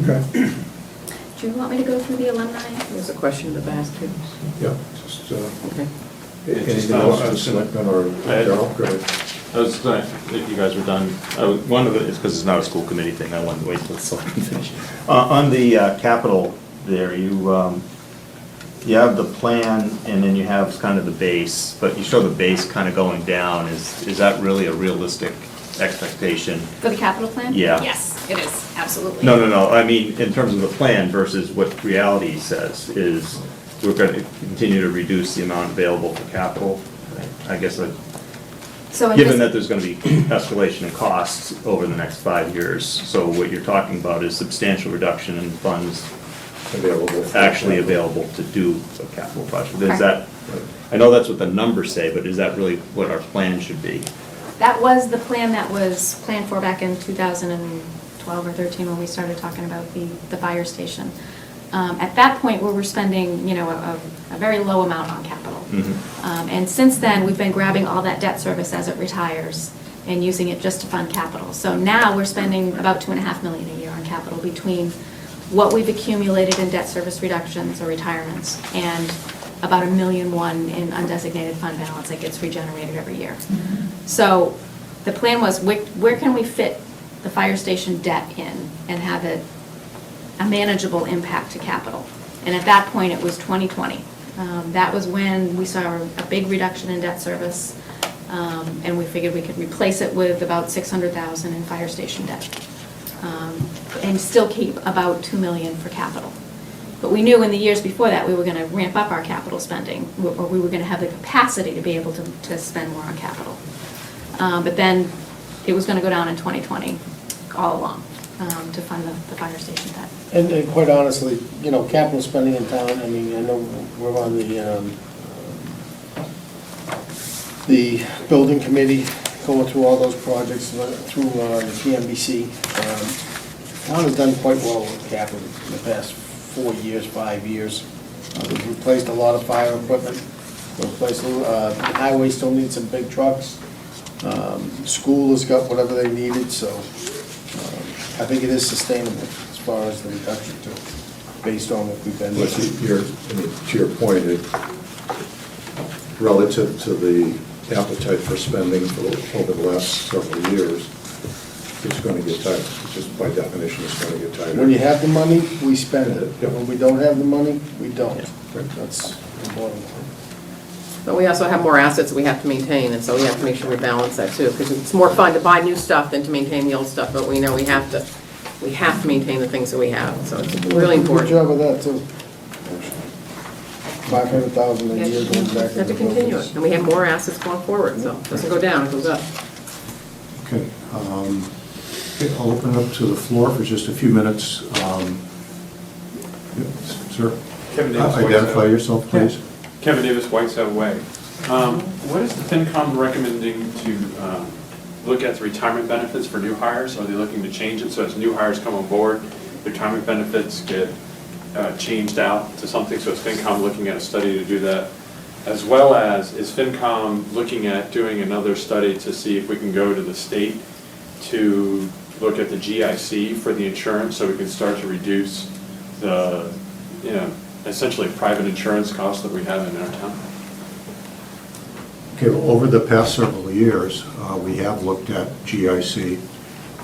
Okay, Do you want me to go through the alumni? There's a question in the basket. yeah, just, Okay. anything else to Selectmen or Darrell? Go ahead. I was, if you guys were done, one of it is because it's not a school committee thing, I wanted to wait till the selectmen finish. On the capital there, you have the plan and then you have kind of the base, but you show the base kind of going down. Is that really a realistic expectation? For the capital plan? Yeah. Yes, it is, absolutely. No, I mean, in terms of the plan versus what reality says, is we're going to continue to reduce the amount available for capital. I guess, So in given this- that there's going to be escalation in costs over the next 5 years, so what you're talking about is substantial reduction in funds Available. for actually capital. available to do a capital project. Is Correct. that, I know that's what the numbers say, but is that really what our plan should be? That was the plan that was planned for back in 2012 or 13 when we started talking about the fire station. At that point, we were spending, a very low amount on capital. And since then, we've been grabbing all that debt service as it retires and using it just to fund capital. So now we're spending about $2.5 million a year on capital between what we've accumulated in debt service reductions or retirements and about $1.1 million in undesignated fund balance that gets regenerated every year. So the plan was, where can we fit the fire station debt in and have it a manageable impact to capital? And at that point, it was 2020. That was when we saw a big reduction in debt service, and we figured we could replace it with about $600,000 in fire station debt, and still keep about $2 million for capital. But we knew in the years before that, we were going to ramp up our capital spending, or we were going to have the capacity to be able to spend more on capital. But then it was going to go down in 2020 all along to fund the fire station debt. And quite honestly, capital spending in town, I mean, I know we're on the building committee, going through all those projects, through the PMBC. Town has done quite well with capital in the past 4 years, 5 years. We've replaced a lot of fire equipment. We've replaced, the highway still needs some big trucks. School has got whatever they needed, so I think it is sustainable as far as the reduction too, based on what we've been But doing. to your point, relative to the appetite for spending over the last several years, it's going to get tighter. Just by definition, it's going to get tighter. When you have the money, we spend it. Yeah. When we don't have the money, we don't. That's important. But we also have more assets that we have to maintain, and so we have to make sure we balance that too, because it's more fun to buy new stuff than to maintain the old stuff, but we know we have to maintain the things that we have, so it's really important. Good job with that too. 500,000 a year going back. We have to continue it, and we have more assets going forward, so it doesn't go down, it goes up. Okay. I'll open it up to the floor for just a few minutes. Sir, Kevin Davis, identify Whiteside. yourself, please. Kevin Davis, Whiteside Way. What is the Fincom recommending to look at the retirement benefits for new hires? Are they looking to change it so as new hires come on board, retirement benefits get changed out to something? So is Fincom looking at a study to do that? As well as, is Fincom looking at doing another study to see if we can go to the state to look at the GIC for the insurance so we can start to reduce the, essentially private insurance costs that we have in our town? Okay, well, over the past several years, we have looked at GIC,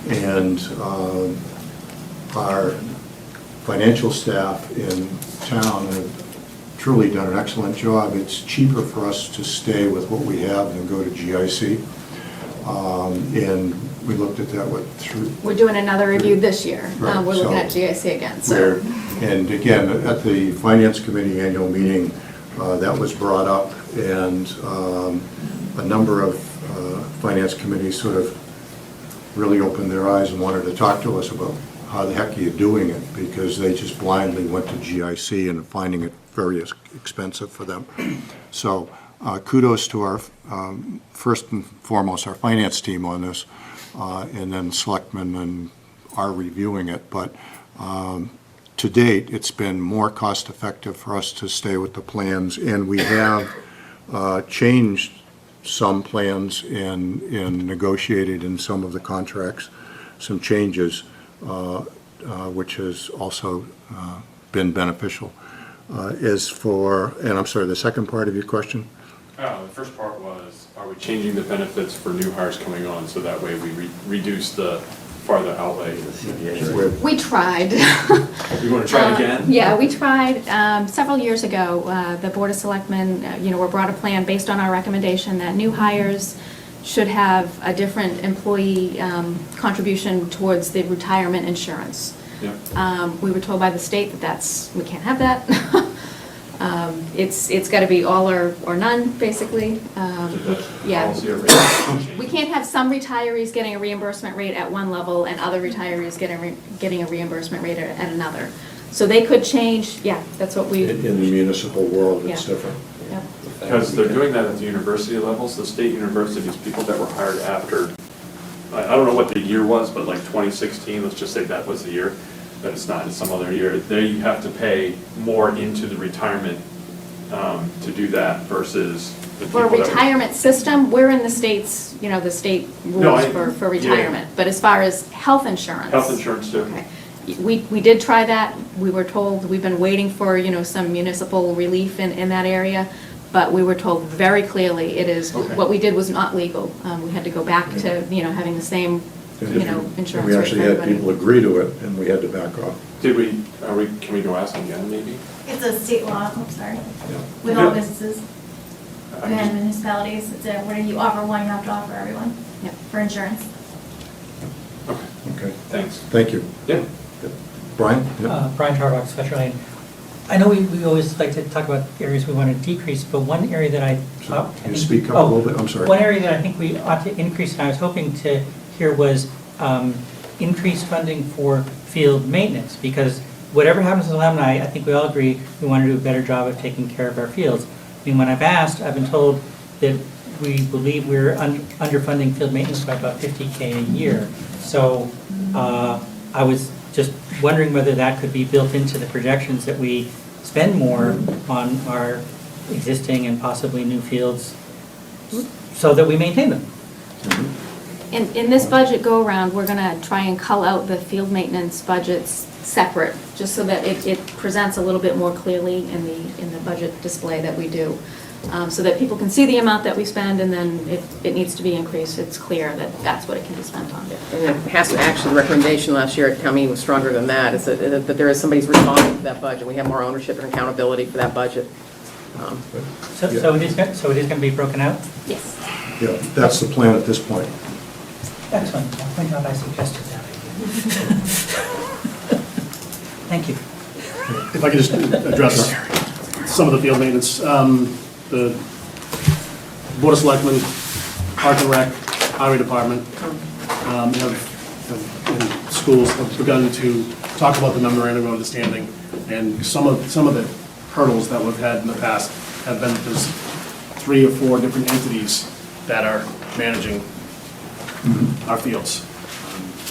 and our financial staff in town have truly done an excellent job. It's cheaper for us to stay with what we have than go to GIC. And we looked at that, We're doing another review this year. Right, We're looking so at GIC again, so. And again, at the Finance Committee annual meeting, that was brought up, and a number of Finance Committees sort of really opened their eyes and wanted to talk to us about how the heck are you doing it, because they just blindly went to GIC and finding it very expensive for them. So kudos to our, first and foremost, our finance team on this, and then selectmen and are reviewing it. But to date, it's been more cost-effective for us to stay with the plans, and we have changed some plans and negotiated in some of the contracts some changes, which has also been beneficial. As for, and I'm sorry, the second part of your question? The first part was, are we changing the benefits for new hires coming on so that way we reduce the farther outlay? We tried. You want to try again? Yeah, we tried. Several years ago, the Board of Selectmen, were brought a plan based on our recommendation that new hires should have a different employee contribution towards the retirement insurance. Yeah. We were told by the state that we can't have that. It's got to be all or none, basically. Yeah. Policy or rate? We can't have some retirees getting a reimbursement rate at one level and other retirees getting a reimbursement rate at another. So they could change, yeah, that's what we. In the municipal world, it's Yeah. different. Yep. The Because they're doing that at the university levels, the state universities, people that were hired after, I don't know what the year was, but like 2016, let's just say that was the year, that it's not in some other year, they have to pay more into the retirement to do that versus the people For a that were- retirement system, we're in the state's, the state No, rules I- for yeah. retirement. But as far as health insurance. Health insurance too. Okay. We did try that. We were told, we've been waiting for, some municipal relief in that area. But we were told very clearly, Okay. what we did was not legal. We had to go back to, having the same, insurance We rate actually for had everybody. people agree to it, and we had to back off. Can we go ask them again, maybe? It's a state law, I'm sorry, Yeah. with Yeah. all businesses I'm and just- municipalities. It's a, when you offer one, you have to offer everyone Yep. for insurance. Okay, Okay, thanks. thank you. Yeah. Brian? Yeah. Brian Tarbox, Special Lane. I know we always like to talk about areas we want to decrease, but one area that I thought. Can you speak up a little bit? I'm sorry. One area that I think we ought to increase, and I was hoping to hear was increased funding for field maintenance, because whatever happens to alumni, I think we all agree we want to do a better job of taking care of our fields. I mean, when I've asked, I've been told that we believe we're underfunding field maintenance by about $50K a year. So I was just wondering whether that could be built into the projections that we spend more on our existing and possibly new fields so that we maintain them. In this budget go-around, we're gonna try and cull out the field maintenance budgets separate, just so that it presents a little bit more clearly in the budget display that we do. So that people can see the amount that we spend, and then if it needs to be increased, it's clear that that's what it can be spent on. And it has to, actually, the recommendation last year at town meeting was stronger than that, is that there is somebody's responsible for that budget. We have more ownership and accountability for that budget. So it is going to be broken out? Yes. Yeah, that's the plan at this point. Excellent. I'll point out I suggested that idea. Thank you. If I could just address some of the field maintenance. The Board of Selectmen, Park and Rec, Highway Department, and schools have begun to talk about the memorandum of understanding, and some of the hurdles that we've had in the past have been that there's 3 or 4 different entities that are managing our fields.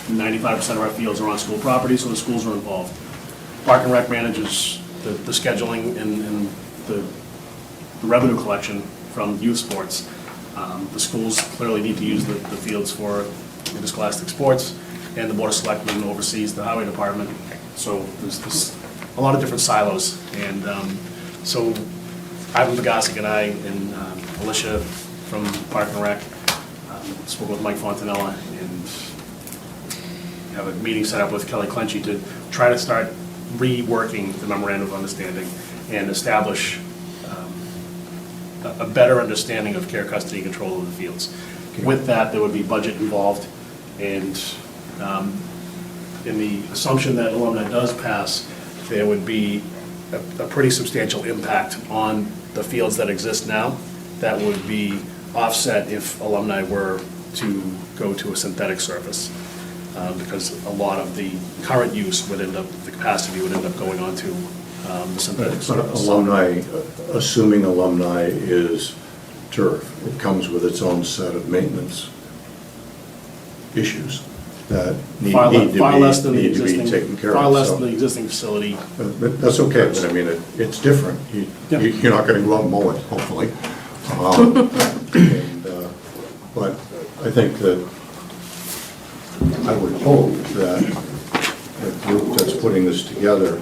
95% of our fields are on school property, so the schools are involved. Park and Rec manages the scheduling and the revenue collection from youth sports. The schools clearly need to use the fields for interscholastic sports, and the Board of Selectmen oversees the Highway Department. So there's a lot of different silos, and so Ivan Bagasic and I and Alicia from Park and Rec spoke with Mike Fontanella and have a meeting set up with Kelly Clenchy to try to start reworking the memorandum of understanding and establish a better understanding of care, custody, and control of the fields. With that, there would be budget involved, and in the assumption that alumni does pass, there would be a pretty substantial impact on the fields that exist now that would be offset if alumni were to go to a synthetic surface, because a lot of the current use would end up, the capacity would end up going on to the synthetic But surface. alumni, assuming alumni is turf, it comes with its own set of maintenance issues that need Far to less than the be existing, taken care of. far less so- than the existing facility. But that's okay, but I mean, it's different. Yeah. You're not going to go out and mow it, hopefully. But I think that, I would hope that the group that's putting this together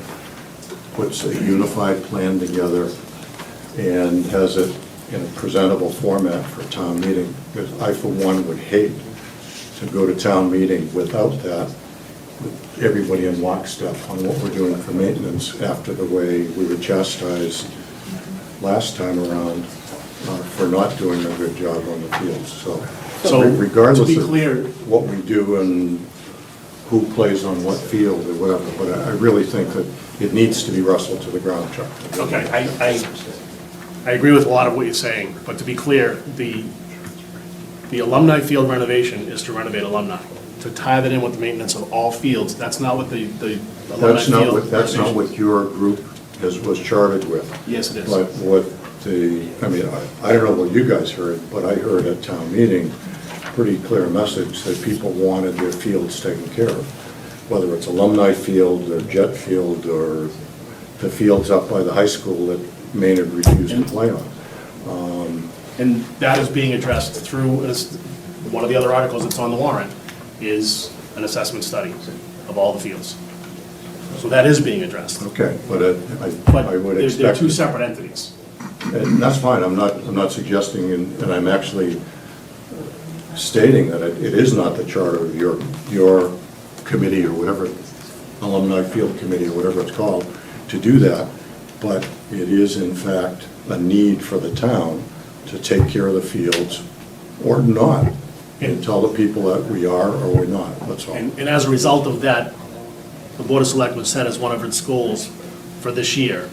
puts a unified plan together and has it in a presentable format for town meeting. Because I, for one, would hate to go to town meeting without that, with everybody in lockstep on what we're doing for maintenance after the way we were chastised last time around for not doing a good job on the fields. So regardless to be of clear, what we do and who plays on what field or whatever, but I really think that it needs to be wrestled to the ground, Chuck. okay, I agree with a lot of what you're saying, but to be clear, the alumni field renovation is to renovate alumni. To tie that in with the maintenance of all fields, that's not what the alumni That's field not what renovation. your group was chartered with. Yes, it is. But what I mean, I don't know what you guys heard, but I heard at town meeting, pretty clear message that people wanted their fields taken care of, whether it's alumni field or jet field or the fields up by the high school that Maynard refused to play on. And that is being addressed through, one of the other articles that's on the warrant is an assessment study of all the fields. So that is being addressed. Okay, but But I would they're expect. two separate entities. And that's fine, I'm not suggesting, and I'm actually stating that it is not the charter of your committee or whatever, alumni field committee or whatever it's called, to do that, but it is in fact a need for the town to take care of the fields or not, and tell the people that we are or we're not, that's all. And as a result of that, the Board of Selectmen set as one of its goals for this year,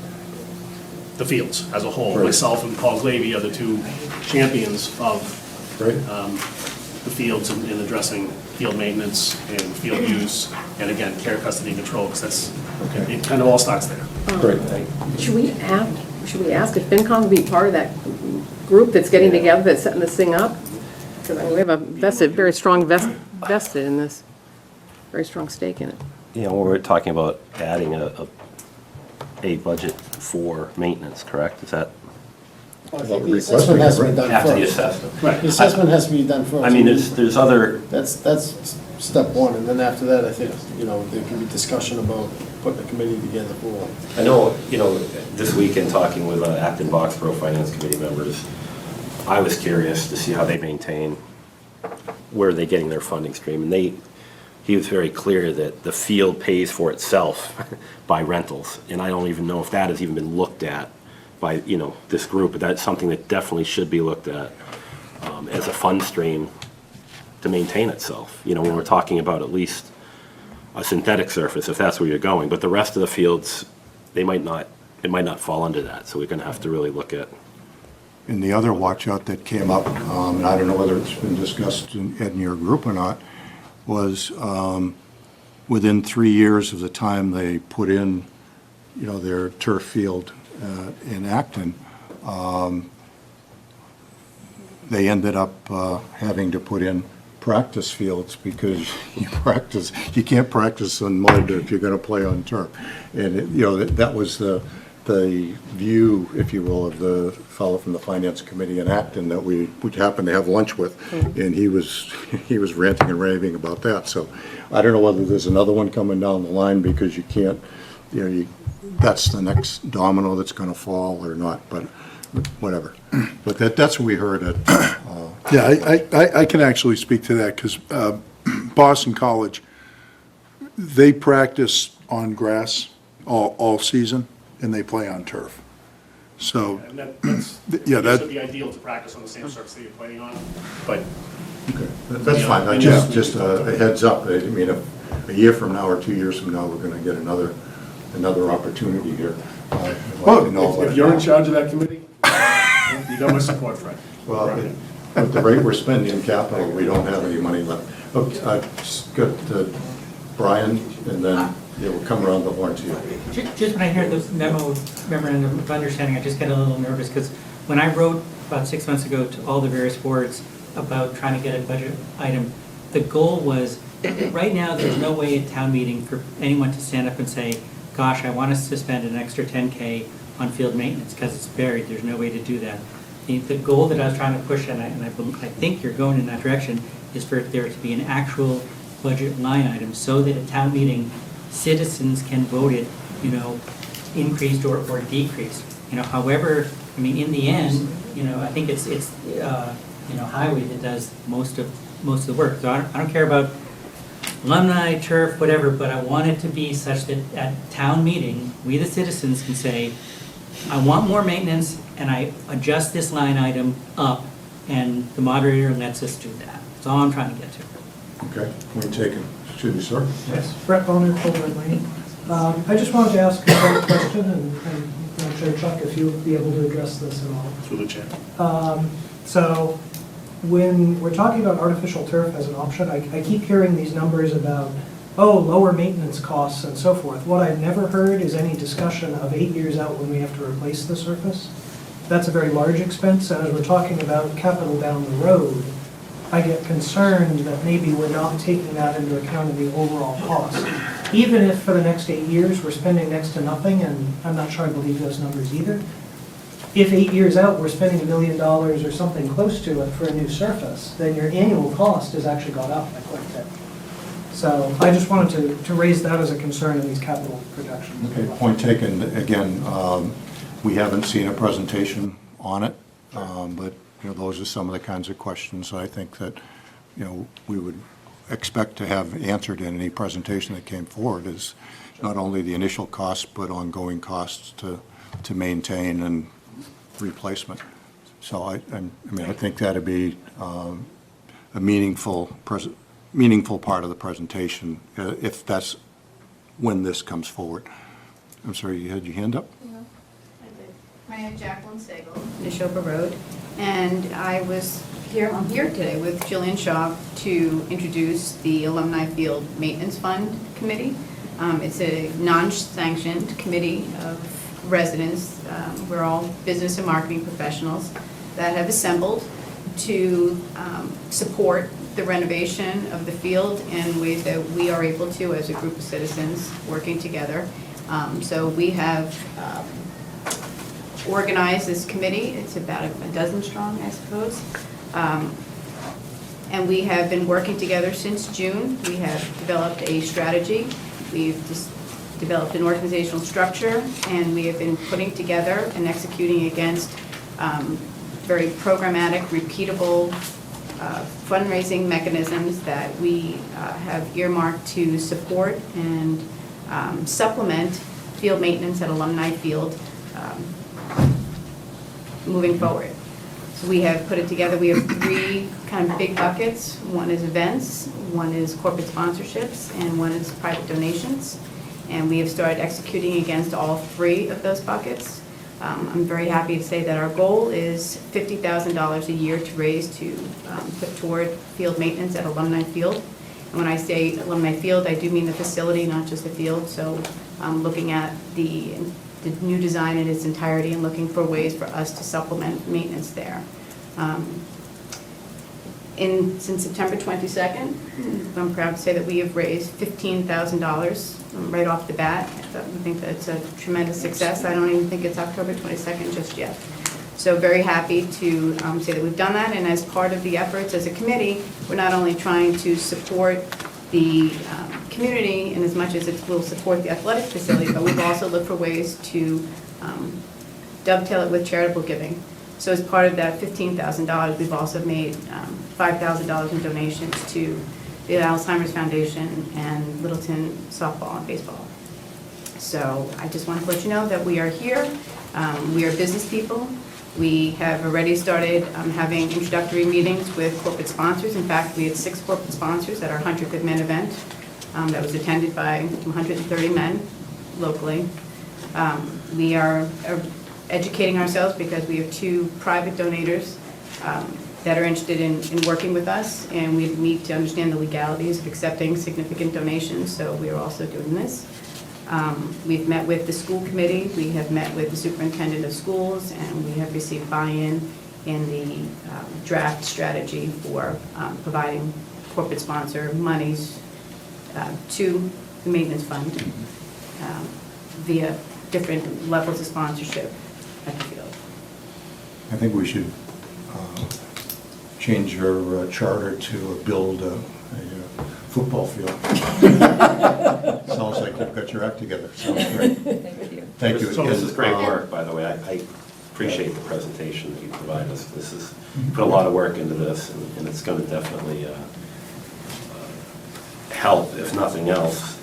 the fields as a whole. Right. Myself and Paul Glavy are the two champions of Right? the fields in addressing field maintenance and field use, and again, care, custody, and control, because that's, it kind of all starts there. Great. Should we ask if Fincom would be part of that group that's getting together, that's setting this thing up? Because I mean, we have a very strong vested in this, very strong stake in it. You know, we're talking about adding a budget for maintenance, correct? Is that I think the assessment has to be done after the first. assessment? Right. The assessment has to be done first. I mean, there's other, That's step one, and then after that, I think, there can be discussion about putting a committee together for. I know, this week in talking with Acton Boxborough Finance Committee members, I was curious to see how they maintain, where are they getting their funding stream? And he was very clear that the field pays for itself by rentals. And I don't even know if that has even been looked at by, this group, but that's something that definitely should be looked at as a fund stream to maintain itself. When we're talking about at least a synthetic surface, if that's where you're going. But the rest of the fields, it might not fall under that. So we're gonna have to really look at. And the other watch-out that came up, and I don't know whether it's been discussed in your group or not, was within 3 years of the time they put in, their turf field in Acton, they ended up having to put in practice fields because you can't practice on mud if you're going to play on turf. And, that was the view, if you will, of the fellow from the Finance Committee in Acton that we happened to have lunch with. And he was ranting and raving about that. So I don't know whether there's another one coming down the line because you can't, that's the next domino that's going to fall or not, but whatever. But that's what we heard at. Yeah, I can actually speak to that because Boston College, they practice on grass all season and they play on turf. So, And yeah, that that, would be ideal to practice on the same surface that you're playing on, but Okay, that's fine. I just a heads up. I mean, a year from now or 2 years from now, we're going to get another opportunity here. well, if you're in charge of that committee, you got my support, Fred. Well, at the rate we're spending in capital, we don't have any money left. Okay, just got Brian, and then we'll come around the horn to you. Just when I hear the memorandum of understanding, I just get a little nervous, because when I wrote about 6 months ago to all the various boards about trying to get a budget item, the goal was, right now, there's no way at town meeting for anyone to stand up and say, gosh, I want us to spend an extra 10K on field maintenance, because it's buried, there's no way to do that. The goal that I was trying to push, and I think you're going in that direction, is for there to be an actual budget line item, so that at town meeting, citizens can vote it, increased or decreased. However, I mean, in the end, I think it's highway that does most of the work. So I don't care about alumni, turf, whatever, but I want it to be such that at town meeting, we the citizens can say, I want more maintenance, and I adjust this line item up, and the moderator lets us do that. That's all I'm trying to get to. Okay, we take it. Excuse me, sir? Yes, Brett Boner, Colbert Lane. I just wanted to ask a question, and I'm sure, Chuck, if you would be able to address this at all. Through the chair. So when we're talking about artificial turf as an option, I keep hearing these numbers about, lower maintenance costs and so forth. What I've never heard is any discussion of 8 years out when we have to replace the surface. that's a very large expense, and as we're talking about capital down the road, I get concerned that maybe we're not taking that into account in the overall cost. Even if for the next 8 years, we're spending next to nothing, and I'm not sure I believe those numbers either, if 8 years out, we're spending $1 million or something close to it for a new surface, then your annual cost has actually gone up by quite a bit. So I just wanted to raise that as a concern in these capital projections. Okay, point taken. Again, we haven't seen a presentation on it, but, you know, those are some of the kinds of questions I think that, you know, we would expect to have answered in any presentation that came forward, is not only the initial costs, but ongoing costs to maintain and replacement. So I mean, I think that'd be a meaningful part of the presentation, if that's when this comes forward. I'm sorry, you had your hand up? Yeah, I did. My name is Jacqueline Stagel, Neshoba Road, and I'm here today with Jillian Shaw to introduce the Alumni Field Maintenance Fund Committee. It's a non-sanctioned committee of residents. We're all business and marketing professionals that have assembled to support the renovation of the field in ways that we are able to as a group of citizens working together. So we have organized this committee. It's about a dozen strong, I suppose. And we have been working together since June. We have developed a strategy. We've just developed an organizational structure, and we have been putting together and executing against very programmatic, repeatable fundraising mechanisms that we have earmarked to support and supplement field maintenance at Alumni Field moving forward. So we have put it together. We have 3 kind of big buckets. One is events, one is corporate sponsorships, and one is private donations. And we have started executing against all 3 of those buckets. I'm very happy to say that our goal is $50,000 a year to raise to put toward field maintenance at Alumni Field. And when I say Alumni Field, I do mean the facility, not just the field. So looking at the new design in its entirety and looking for ways for us to supplement maintenance there. Since September 22nd, I'm proud to say that we have raised $15,000 right off the bat. We think that's a tremendous success. I don't even think it's October 22nd just yet. So very happy to say that we've done that, and as part of the efforts as a committee, we're not only trying to support the community in as much as it will support the athletic facility, but we've also looked for ways to dovetail it with charitable giving. So as part of that $15,000, we've also made $5,000 in donations to the Alzheimer's Foundation and Littleton softball and baseball. So I just want to let you know that we are here. We are business people. We have already started having introductory meetings with corporate sponsors. In fact, we had 6 corporate sponsors at our 100 Good Men event that was attended by 130 men locally. We are educating ourselves because we have 2 private donors that are interested in working with us, and we need to understand the legalities of accepting significant donations, so we are also doing this. We've met with the school committee, we have met with the superintendent of schools, and we have received buy-in in the draft strategy for providing corporate sponsor monies to the maintenance fund via different levels of sponsorship at the field. I think we should change your charter to build a football field. Sounds like you've got your act together. Sounds great. Thank you. This is great work, by the way. I appreciate the presentation that you provide us. This is, put a lot of work into this, and it's going to definitely help, if nothing else.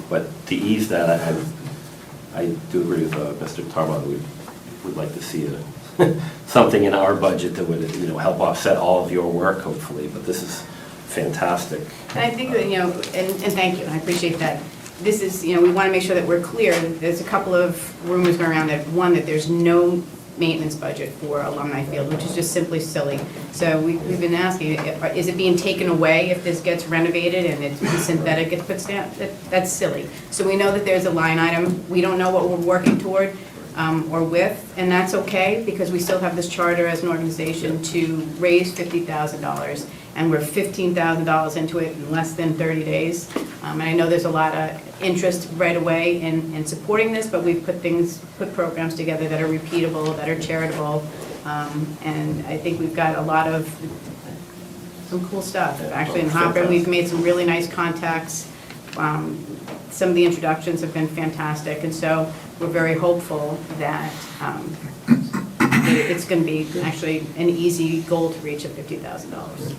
But to ease that, I do agree with Mr. Tarma. We would like to see something in our budget that would, help offset all of your work, hopefully. But this is fantastic. And I think that, and thank you, and I appreciate that. This is, we want to make sure that we're clear. There's a couple of rumors going around that, one, that there's no maintenance budget for Alumni Field, which is just simply silly. So we've been asking, is it being taken away if this gets renovated and the synthetic gets put down? That's silly. So we know that there's a line item. We don't know what we're working toward. or with, and that's okay, because we still have this charter as an organization to raise $50,000, and we're $15,000 into it in less than 30 days. And I know there's a lot of interest right away in supporting this, but we've put programs together that are repeatable, that are charitable, and I think we've got a lot of some cool stuff. Actually, in Hopper, we've made some really nice contacts. Some of the introductions have been fantastic, and so we're very hopeful that it's going to be actually an easy goal to reach of $50,000.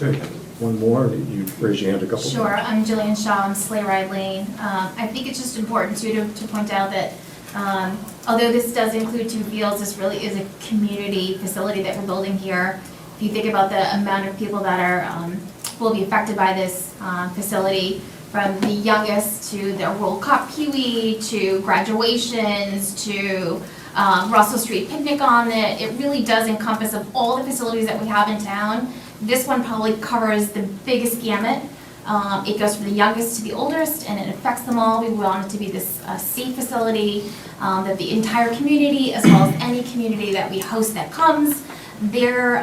Okay, one more, you raised your hand a couple. Sure, I'm Jillian Shaw, I'm Sleigh Ride Lane. I think it's just important too to point out that although this does include 2 fields, this really is a community facility that we're building here. If you think about the amount of people that are will be affected by this facility, from the youngest to the World Cup Kiwi to graduations to Russell Street Picnic on it, it really does encompass of all the facilities that we have in town. This one probably covers the biggest gamut. It goes from the youngest to the oldest, and it affects them all. We want it to be this safe facility that the entire community, as well as any community that we host that comes, their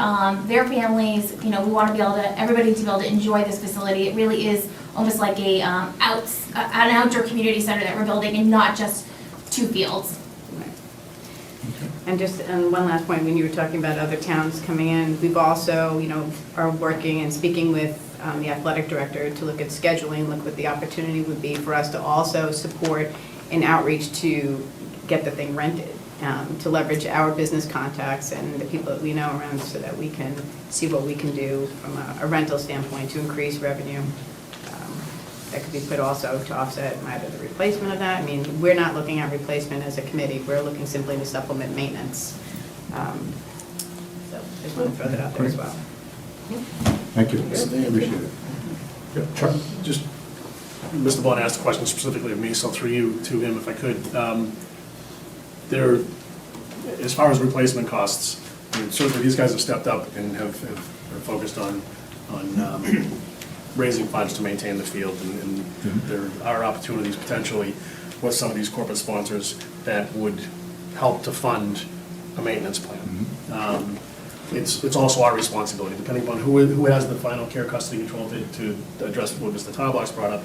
families, we want to be able to, everybody to be able to enjoy this facility. It really is almost like an outdoor community center that we're building, and not just 2 fields. And one last point, when you were talking about other towns coming in, we've also, are working and speaking with the athletic director to look at scheduling, look what the opportunity would be for us to also support an outreach to get the thing rented, to leverage our business contacts and the people that we know around, so that we can see what we can do from a rental standpoint to increase revenue. That could be put also to offset either the replacement of that. I mean, we're not looking at replacement as a committee. We're looking simply to supplement maintenance. So just want to throw that out there as well. Thank you, appreciate it. Yeah, Chuck? Just, Mr. Blunt asked a question specifically of me, so through you to him if I could. As far as replacement costs, I mean, certainly these guys have stepped up and have focused on raising funds to maintain the field, and there are opportunities potentially with some of these corporate sponsors that would help to fund a maintenance plan. It's also our responsibility, depending upon who has the final care, custody, control to address what Mr. Tarbox brought up.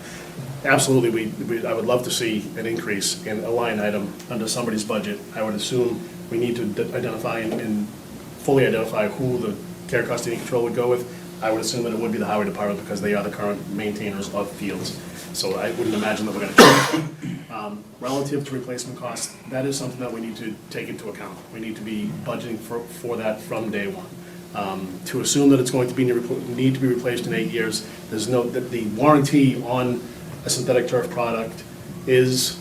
Absolutely, I would love to see an increase in a line item under somebody's budget. I would assume we need to identify and fully identify who the care, custody, and control would go with. I would assume that it would be the highway department, because they are the current maintainers of fields. So I wouldn't imagine that we're going to change that. Relative to replacement costs, that is something that we need to take into account. We need to be budgeting for that from day one. To assume that it's going to need to be replaced in 8 years, the warranty on a synthetic turf product is,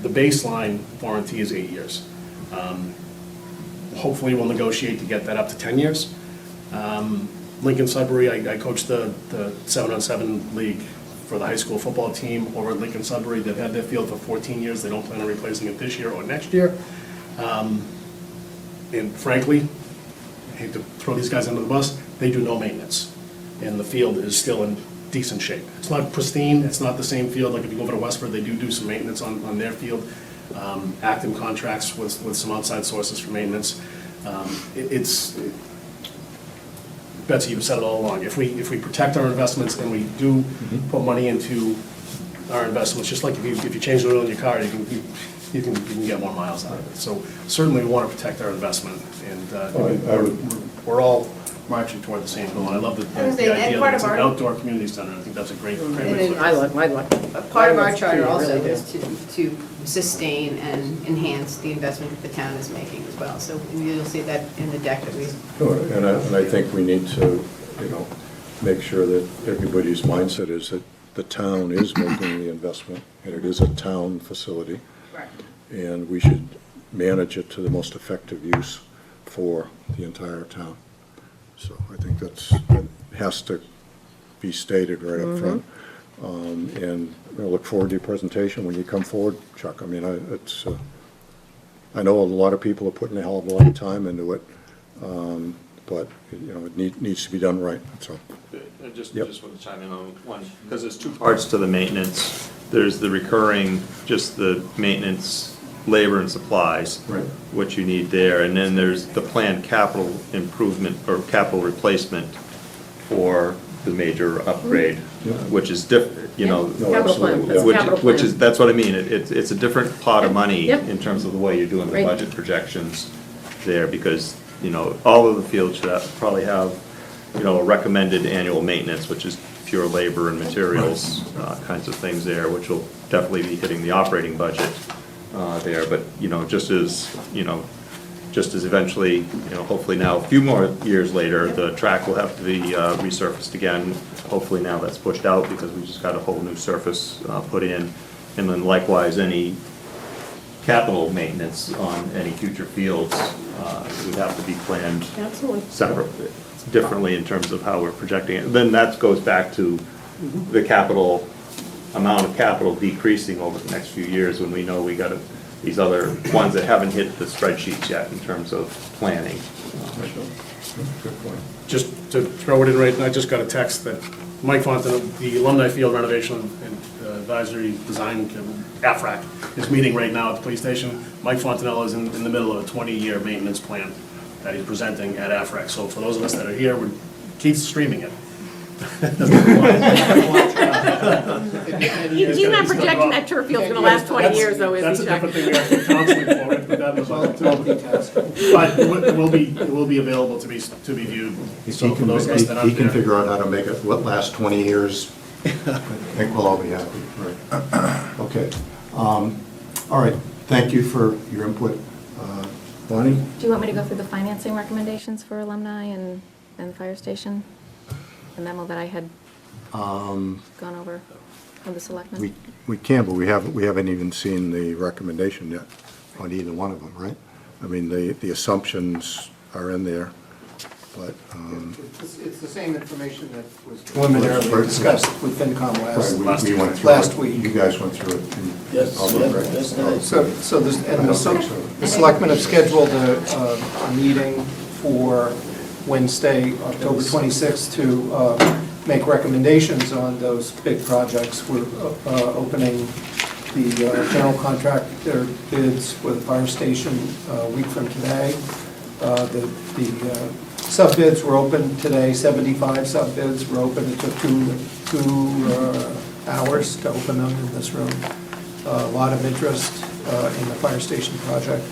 the baseline warranty is 8 years. Hopefully we'll negotiate to get that up to 10 years. Lincoln Sudbury, I coached the 7-on-7 league for the high school football team over at Lincoln Sudbury. They've had their field for 14 years. They don't plan on replacing it this year or next year. And frankly, I hate to throw these guys under the bus, they do no maintenance. And the field is still in decent shape. It's not pristine, it's not the same field. Like if you go over to Westford, they do some maintenance on their field. Active contracts with some outside sources for maintenance. Betsy, you've said it all along. If we protect our investments and we do put money into our investments, just like if you change the oil in your car, you can get more miles out of it. So certainly we want to protect our investment, and we're all marching toward the same goal. And I love the idea that it's an outdoor community center. I think that's a great way. I like Part of our charter also is to sustain and enhance the investment that the town is making as well. So you'll see that in the deck that we. And I think we need to, make sure that everybody's mindset is that the town is making the investment, and it is a town facility. Right. And we should manage it to the most effective use for the entire town. So I think that has to be stated right up front. And I look forward to your presentation when you come forward, Chuck. I mean, I know a lot of people are putting a hell of a lot of time into it, but it needs to be done right. So just want to chime in on one, because there's 2 parts to the maintenance. There's the recurring, just the maintenance labor and supplies. Right. What you need there, and then there's the planned capital improvement or capital replacement for the major upgrade, which is No, Capital plan, that's which, capital which plan. is, that's what I mean, it's a different pot of money Yep. in terms of the way you're doing the Right. budget projections there, because, all of the fields should probably have, a recommended annual maintenance, which is pure labor and materials, kinds of things there, which will definitely be hitting the operating budget, there, but, just as eventually, hopefully now, a few more years later, the track will have to be resurfaced again. Hopefully now that's pushed out because we just got a whole new surface put in. And then likewise, any capital maintenance on any future fields would have to be planned Absolutely. separately, differently in terms of how we're projecting it. Then that goes back to the capital, amount of capital decreasing over the next few years when we know we got these other ones that haven't hit the spreadsheets yet in terms of planning. Good point. Just to throw it in right, I just got a text that Mike Fontenot, the Alumni Field Renovation and Advisory Design, AFRAC, is meeting right now at the police station. Mike Fontenot is in the middle of a 20-year maintenance plan that he's presenting at AFRAC. So for those of us that are here, keep streaming it. He's not projecting that turf field's gonna last 20 years, though, is he, That's a Chuck? different thing, we have to be counseling for, we have to put that in the budget. But it will be available to be viewed. So for those of us that He aren't can there. figure out how to make it last 20 years. I think we'll all be happy, right? Okay. All right, thank you for your input. Bonnie? Do you want me to go through the financing recommendations for alumni and the fire station? The memo that I had gone over from the selectmen? We can, but we haven't even seen the recommendation yet on either one of them, right? I mean, the assumptions are in there, but, It's the same information that was preliminarily discussed with Fincom we went through it. last week. You guys went through it. Yes, The selectmen have scheduled a meeting for Wednesday, October 26th, to make recommendations on those big projects. We're opening the general contractor bids for the fire station a week from today. The sub-bids were open today, 75 sub-bids were open. It took two hours to open them in this room. A lot of interest in the fire station project.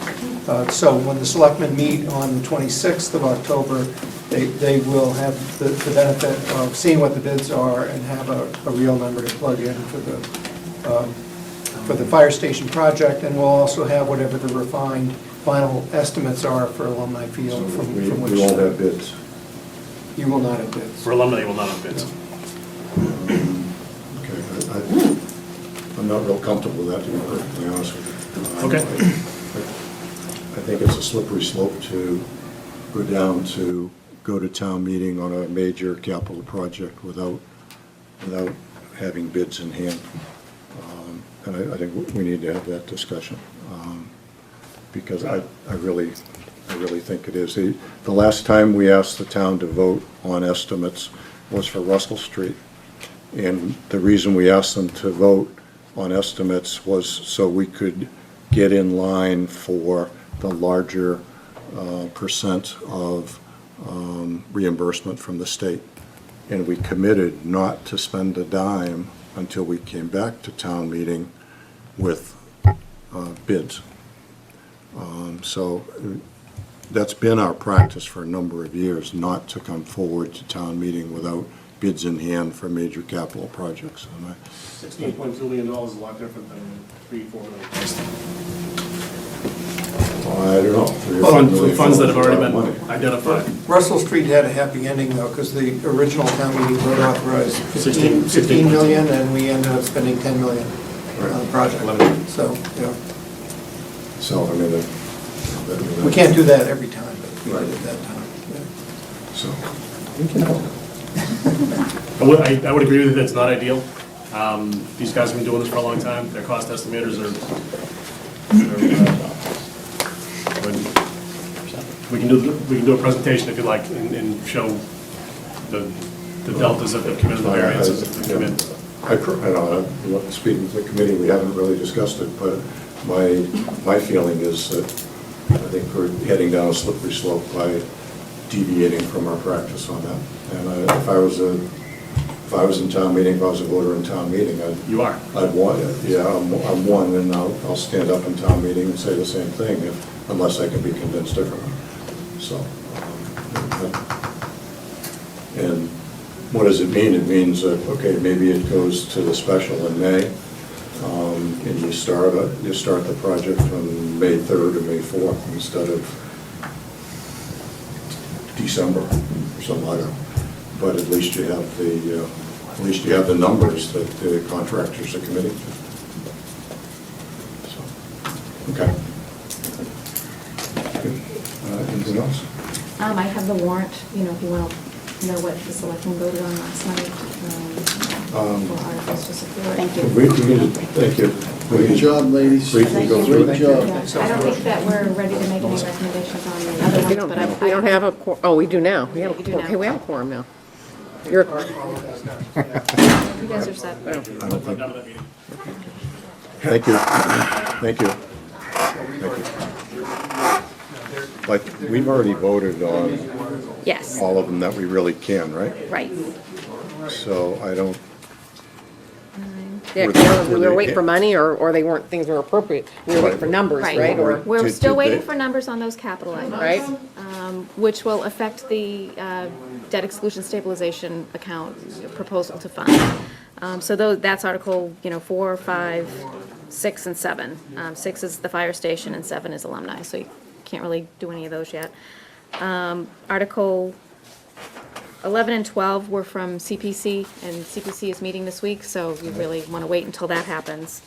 So when the selectmen meet on the 26th of October, they will have the benefit of seeing what the bids are and have a real number to plug in for the fire station project, and we'll also have whatever the refined final estimates are for Alumni Field from which... We won't have bids. You will not have bids. For alumni, you will not have bids. Okay, I'm not real comfortable with that, to be perfectly honest with you. Okay. I think it's a slippery slope to go to town meeting on a major capital project without having bids in hand. And I think we need to have that discussion, because I really think it is. The last time we asked the town to vote on estimates was for Russell Street. And the reason we asked them to vote on estimates was so we could get in line for the larger percent of reimbursement from the state. And we committed not to spend a dime until we came back to town meeting with bids. So that's been our practice for a number of years, not to come forward to town meeting without bids in hand for major capital projects. And $16.2 million is a lot different than $3-4 I don't know. million. Funds that have already been identified. Russell Street had a happy ending, though, because the original town meeting vote authorized 16 15 million, and we ended up spending 10 million on the project. So, yeah, So, I mean, we can't do that every time, but we did it that time. yeah. so, we can help. I would agree with you that it's not ideal. These guys have been doing this for a long time. Their cost estimators are we can do a presentation if you like and show the deltas that they've committed, the variances that they've committed. I know, speaking to the committee, we haven't really discussed it, but my feeling is that I think we're heading down a slippery slope by deviating from our practice on that. And if I was in town meeting, if I was a voter in town meeting, You are. I'd want, I'm one, and I'll stand up in town meeting and say the same thing, unless I can be convinced differently. So, and what does it mean? It means that, okay, maybe it goes to the special in May, and you start the project from May 3rd or May 4th instead of December or something like that. But at least you have the numbers that the contractors are committing to. So, okay. Anything else? I have the warrant, if you want to know what the selectmen voted on last night, for articles to support. Thank you. Thank you. Good job, ladies. Briefly go through Great it. job. I don't think that we're ready to make any recommendations on the other ones, but I. We don't have a, oh, we do now. We have You a do quorum. now. Okay, we have a quorum now. You're, You guys are set. I don't think. Thank you. Thank you. Thank you. But we've already voted on Yes, all of them that we really can, right? right. So I don't, yeah, Were 'cause we they- were waiting for money, or they weren't, things were appropriate. We were waiting for numbers, Right. right? Or, We're Did- still did waiting they- for numbers on those capital items. right? Which will affect the debt exclusion stabilization account proposal to fund. So that's Article, 4, 5, 6, and 7. 6 is the fire station, and 7 is alumni, so you can't really do any of those yet. Article 11 and 12 were from CPC, and CPC is meeting this week, so you really want to wait until that happens.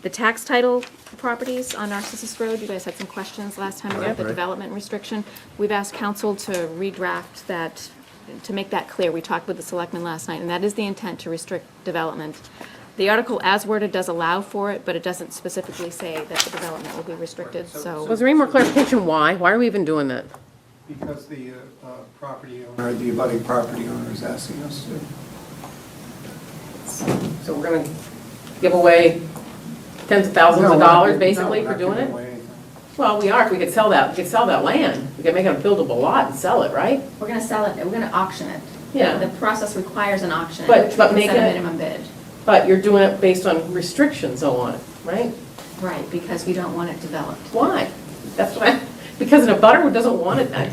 The tax title properties on Narcissus Road, you guys had some questions last time about the development restriction. We've asked council to redraft that, to make that clear. We talked with the selectmen last night, and that is the intent, to restrict development. The article as worded does allow for it, but it doesn't specifically say that the development will be restricted, so. Was there any more clarification why? Why are we even doing that? Because the property owner, the abutting property owner is asking us to. So we're gonna give away tens of thousands of dollars, basically, for doing it? Well, we are, if we could sell that land. We could make it a buildable lot and sell it, right? We're gonna sell it, we're gonna auction it. Yeah. The process requires an auction. But which we make set a it- minimum bid. But you're doing it based on restrictions on it, right? Right, because we don't want it developed. Why? That's what because an abutter doesn't want it. I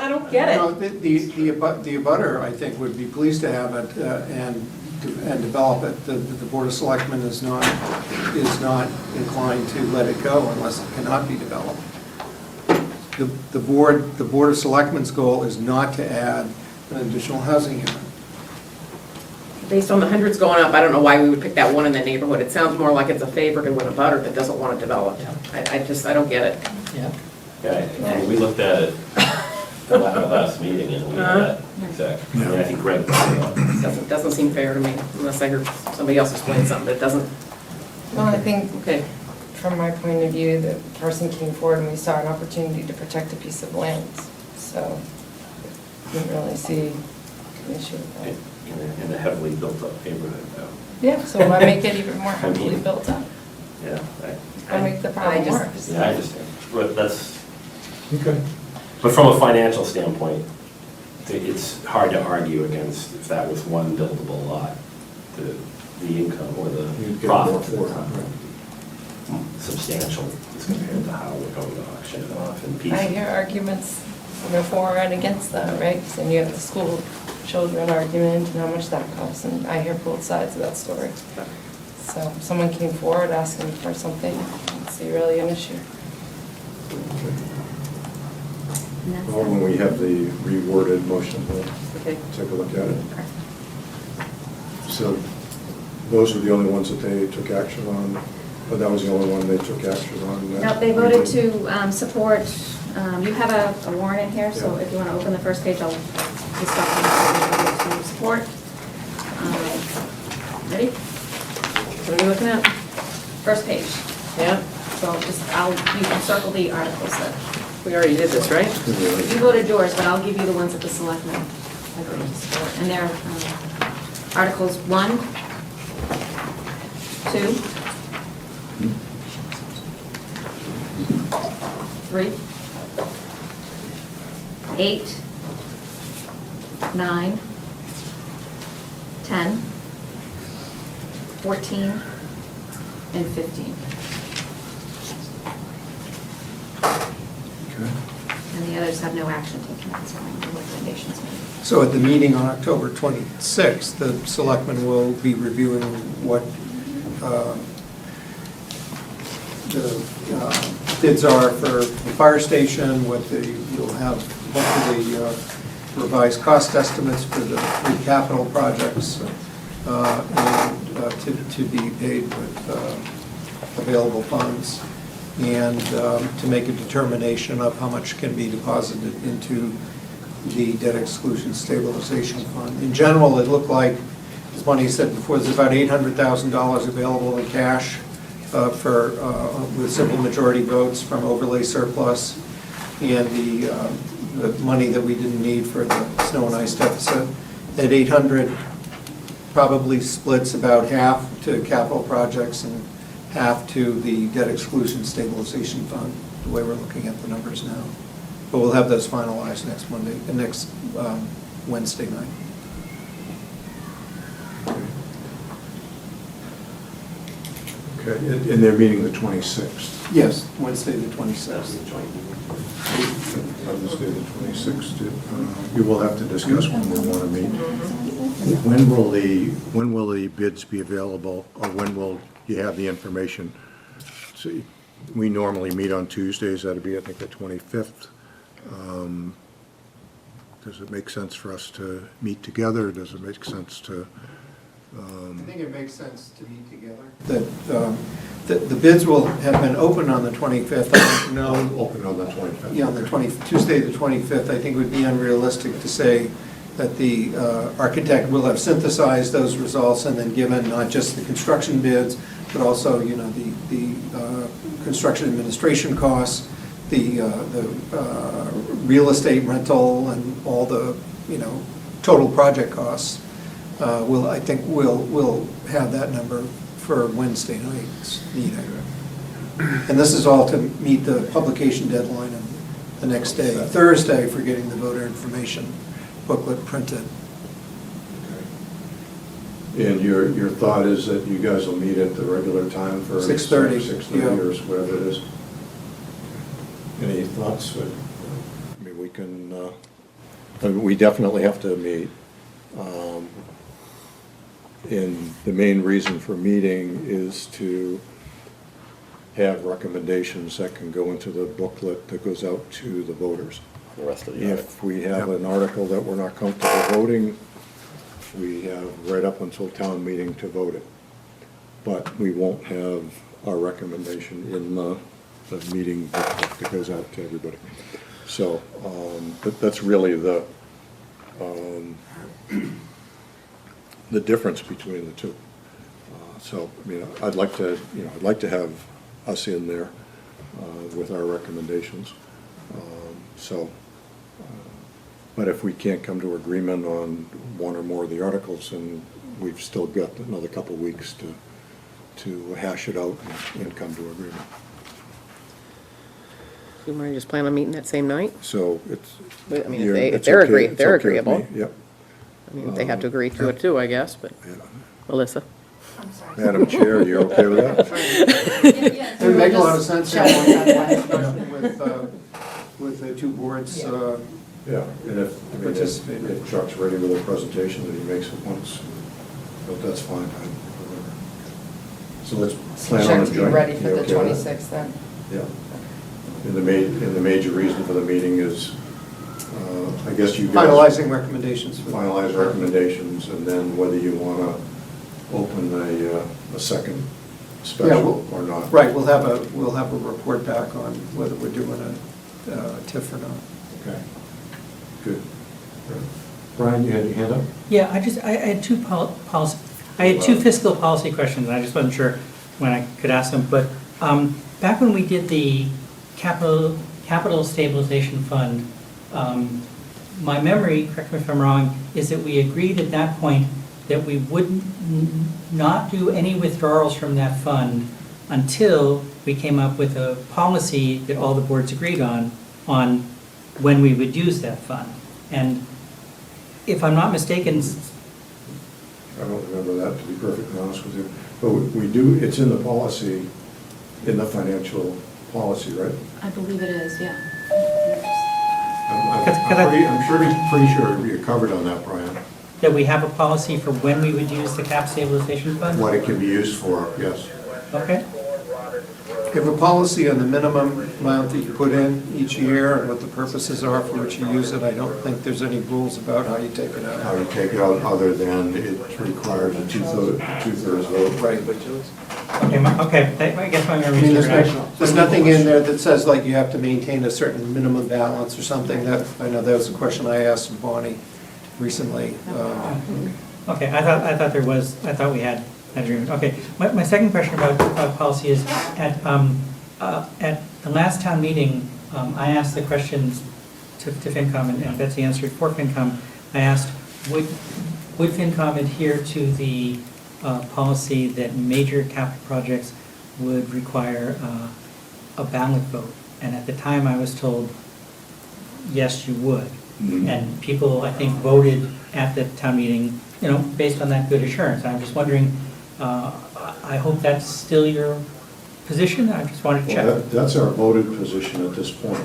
don't get No, it. the abutter, I think, would be pleased to have it and develop it. The Board of Selectmen is not inclined to let it go unless it cannot be developed. The Board of Selectmen's goal is not to add an additional housing unit. Based on the hundreds going up, I don't know why we would pick that one in the neighborhood. It sounds more like it's a favor to an abutter that doesn't want it developed. I don't get it. Yeah. Yeah, we looked at it last meeting and we had that exact, I mean, I think Greg brought it up. Doesn't seem fair to me, unless I heard somebody else explain something that doesn't. Well, I think, Okay. from my point of view, the person came forward and we saw an opportunity to protect a piece of land. So, didn't really see an issue with that. In a heavily built-up neighborhood, though. Yeah, so why make it even more heavily built up? Yeah, Why make the problem just- worse? yeah, I understand. But that's, but from a financial standpoint, it's hard to argue against if that was one buildable lot, the income or the profit for substantial as compared to how we're going to auction it off in pieces. I hear arguments, for and against that, right? And you have the school children argument and how much that costs, and I hear both sides of that story. So if someone came forward asking for something, I see really an issue. And that's well, when we have the reworded motion, we'll Okay. take a look at it. So those are the only ones that they took action on, but that was the only one they took action on? No, they voted to support, you have a warrant in here, so if you want to open the first page, I'll discuss to support. Ready? What are we looking at? First page. Yeah, So you can circle the articles that, we already did this, right? you voted yours, but I'll give you the ones that the selectmen agreed to support. And they're Articles 1, 2, 3, 8, 9, 10, 14, and 15. Okay. And the others have no action taken at this point, no recommendations made. So at the meeting on October 26th, the selectmen will be reviewing what the bids are for the fire station, you'll have what the revised cost estimates for the three capital projects, and to be paid with available funds, and to make a determination of how much can be deposited into the debt exclusion stabilization fund. In general, it looked like, as Bonnie said before, there's about $800,000 available in cash with simple majority votes from overlay surplus, and the money that we didn't need for the snow and ice deficit. That 800 probably splits about half to capital projects and half to the debt exclusion stabilization fund, the way we're looking at the numbers now. But we'll have those finalized next Wednesday night. Okay, and they're meeting the 26th. Yes, Wednesday the 26th. Wednesday the 26th. We will have to discuss when we want to meet. When will the bids be available, or when will you have the information? See, we normally meet on Tuesdays, that'll be, I think, the 25th. Does it make sense for us to meet together? Does it make sense to? I think it makes sense to meet together. The bids will have been open on the 25th. I don't know. Open on the 25th. Yeah, on the Tuesday, the 25th. I think it would be unrealistic to say that the architect will have synthesized those results and then given not just the construction bids, but also, the construction administration costs, the real estate rental, and all the, total project costs. I think we'll have that number for Wednesday night's meeting. And this is all to meet the publication deadline of the next day, Thursday, for getting the voter information booklet printed. And your thought is that you guys will meet at the regular time for 6:30, 6:30 yeah. or whatever it is? Any thoughts? I mean, we can, we definitely have to meet. And the main reason for meeting is to have recommendations that can go into the booklet that goes out to the voters. The rest of the year. If we have an article that we're not comfortable voting, we have right up until town meeting to vote it. But we won't have our recommendation in the meeting booklet that goes out to everybody. So, but that's really the difference between the two. So, I mean, I'd like to have us in there with our recommendations. But if we can't come to agreement on one or more of the articles, then we've still got another couple of weeks to hash it out and come to agreement. You want to just plan on meeting that same night? So it's. I mean, you're- if they're it's okay- if they're it's okay with me, agreeable. Yep. I mean, they have to agree to it too, I guess, but, Melissa? I'm sorry. Madam Chair, you're okay with that? Yeah, It would make a lot of just sense check on to with the two boards. Yeah, and Participate. if Chuck's ready with a presentation, that he makes it once, but that's fine. So let's plan on Check a to be joint. ready for You the okay with that? 26th then. Yeah. And the major reason for the meeting is, I guess you guys. Finalizing recommendations. Finalize recommendations, and then whether you want to open a second Yeah, special or not. Right, we'll have a report back on whether we're doing a TIF or not. Okay, good. Brian, you had your hand up? Yeah, I had two policy, I had two fiscal policy questions, and I just wasn't sure when I could ask them, but back when we did the capital stabilization fund, my memory, correct me if I'm wrong, is that we agreed at that point that we would not do any withdrawals from that fund until we came up with a policy that all the boards agreed on when we would use that fund. And if I'm not mistaken, I don't remember that, to be perfectly honest with you. But we do, it's in the policy, in the financial policy, right? I believe it is, yeah. I'm pretty sure you're covered on that, Brian. that we have a policy for when we would use the cap stabilization fund? What it can be used for, yes. Okay. You have a policy on the minimum amount that you put in each year and what the purposes are for which you use it. I don't think there's any rules about how you take it out. How you take it out, other than it requires a two-thirds vote. Right. Okay, I guess my I memory's mean, correct. there's nothing in there that says like you have to maintain a certain minimum balance or something. That, I know that was a question I asked Bonnie recently. Okay, I thought there was, I thought we had an agreement. Okay, my second question about policy is, at the last town meeting, I asked the questions to FinCom, and Betsy answered for FinCom. I asked, would FinCom adhere to the policy that major capital projects would require a ballot vote? And at the time, I was told, yes, you would. And people, I think, voted at the town meeting, based on that good assurance. I'm just wondering, I hope that's still your position. I just wanted to check. Well, that's our voted position at this point.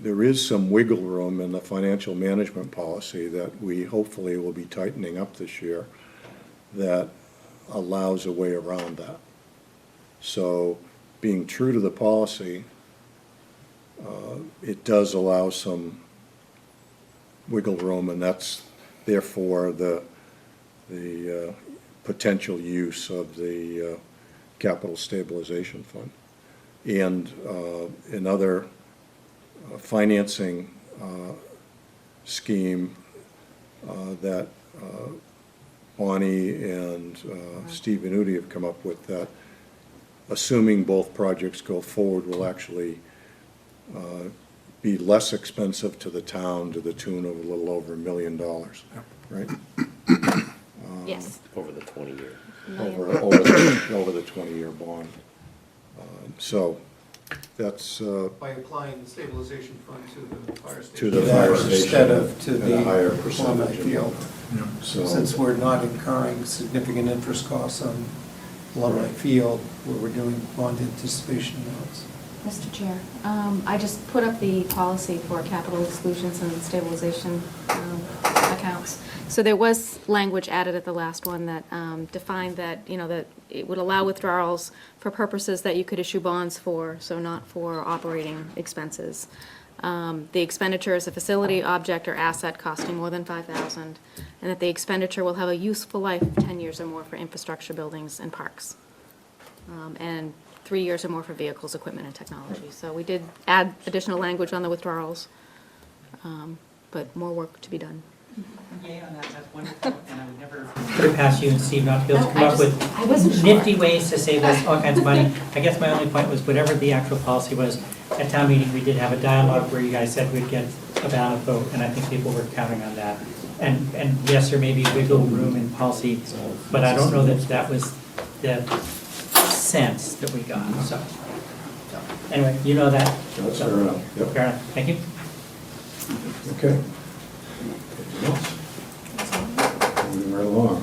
There is some wiggle room in the financial management policy that we hopefully will be tightening up this year that allows a way around that. So being true to the policy, it does allow some wiggle room, and that's therefore the potential use of the capital stabilization fund. And another financing scheme that Bonnie and Steve Venuti have come up with, that assuming both projects go forward will actually be less expensive to the town, to the tune of a little over $1 million, right? Yes. Over the 20-year. Over the 20-year bond. So that's By applying the stabilization fund to the fire station. to the fire station. Instead of to at a higher the percentage. Plymouth field. So, Since we're not incurring significant interest costs on Plymouth Field, where we're doing bond anticipation notes. Mr. Chair, I just put up the policy for capital exclusions and stabilization accounts. So there was language added at the last one that defined that, that it would allow withdrawals for purposes that you could issue bonds for, so not for operating expenses. The expenditure is a facility, object, or asset costing more than $5,000, and that the expenditure will have a useful life of 10 years or more for infrastructure, buildings, and parks. And 3 years or more for vehicles, equipment, and technology. So we did add additional language on the withdrawals, but more work to be done. Yay on that, that's wonderful, and I would never put it past you and Steve not to be able to No, come I up just- I wasn't with sure. nifty ways to save us all kinds of money. I guess my only point was, whatever the actual policy was, at town meeting, we did have a dialogue where you guys said we'd get a ballot vote, and I think people were counting on that. And yes, there may be wiggle room in policy, but I don't know that that was the sense that we got, so. Anyway, you know that. that's fair enough. Yep. Fair enough, thank you. Okay. Anything else? Moving right along.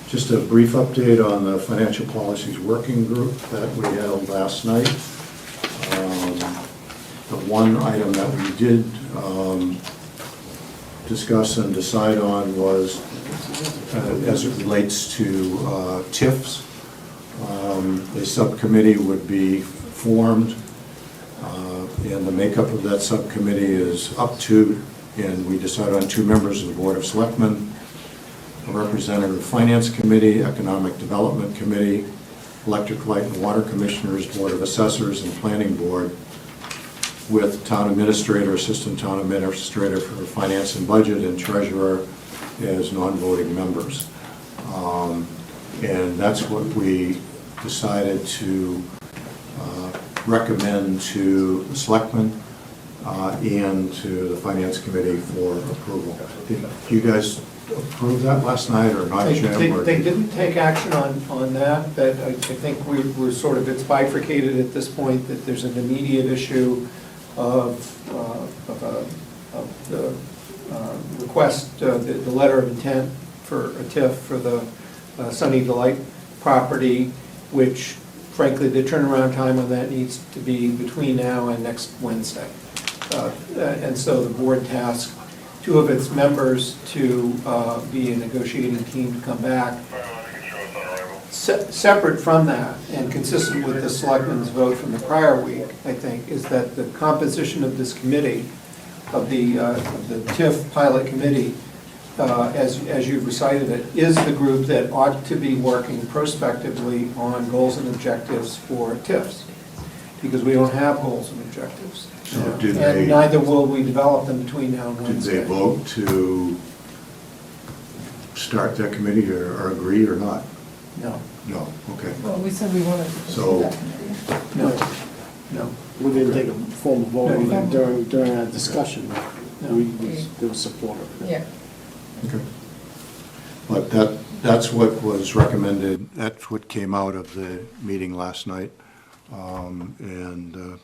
Just a brief update on the Financial Policies Working Group that we held last night. The one item that we did discuss and decide on was, as it relates to TIFs, a subcommittee would be formed, and the makeup of that subcommittee is up to, and we decided on 2 members of the Board of Selectmen, a representative of the Finance Committee, Economic Development Committee, Electric, Light, and Water Commissioners, Board of Assessors, and Planning Board, with Town Administrator, Assistant Town Administrator for Finance and Budget, and Treasurer as non-voting members. And that's what we decided to recommend to the Selectmen. and to the Finance Committee for approval. Did you guys approve that last night or not, Jim? or- They didn't take action on that, but I think we're sort of, it's bifurcated at this point, that there's an immediate issue of the request, the letter of intent for a TIF for the Sunny Delight property, which frankly, the turnaround time on that needs to be between now and next Wednesday. And so the board tasked two of its members to be a negotiating team to come back. Separate from that, and consistent with the selectmen's vote from the prior week, I think, is that the composition of this committee, of the TIF pilot committee, as you've recited it, is the group that ought to be working prospectively on goals and objectives for TIFs, because we don't have goals and objectives. So did they- And neither will we develop them between now and Did Wednesday. they vote to start that committee or agree or not? No, No, okay. Well, we said we wanted to pursue So- that committee. no. We didn't take a formal vote on it during our discussion. No. There was support of it. Yeah. Okay. But that's what was recommended, that's what came out of the meeting last night. And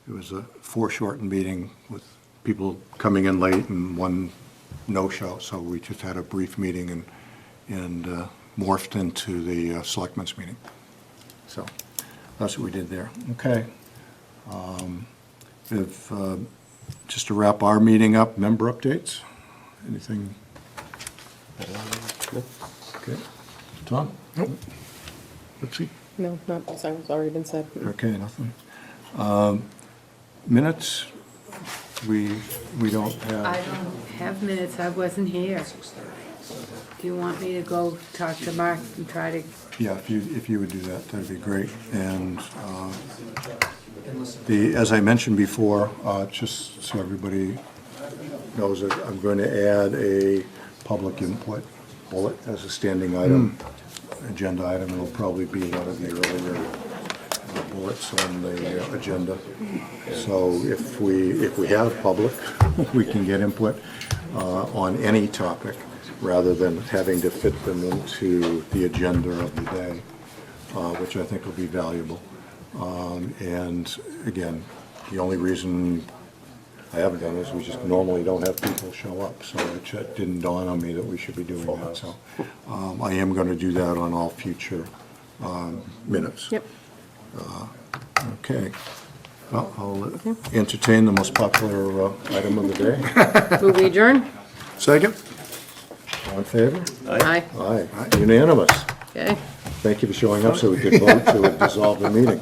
it was a foreshortened meeting with people coming in late and one no-show. So we just had a brief meeting and morphed into the selectmen's meeting. So that's what we did there. Okay. If, just to wrap our meeting up, member updates? Anything? Okay. Tom? Nope. Let's see. No, not, it's already been said. Okay, nothing. Minutes, we don't I have, don't have minutes, I wasn't here. Do you want me to go talk to Mark and try to, yeah, if you would do that, that'd be great. And as I mentioned before, just so everybody knows that I'm going to add a public input bullet as a standing item, agenda item. It'll probably be one of the earlier bullets on the agenda. So if we have public, we can get input on any topic rather than having to fit them into the agenda of the day, which I think will be valuable. And again, the only reason I haven't done is we just normally don't have people show up, so it didn't dawn on me that we should be doing that. So I am going to do that on all future minutes. Yep. Okay. Well, I'll entertain the most popular item of the day. Move we adjourn? Second? All in favor? Aye. Aye. Unanimous. Okay. Thank you for showing up so we could vote to dissolve the meeting.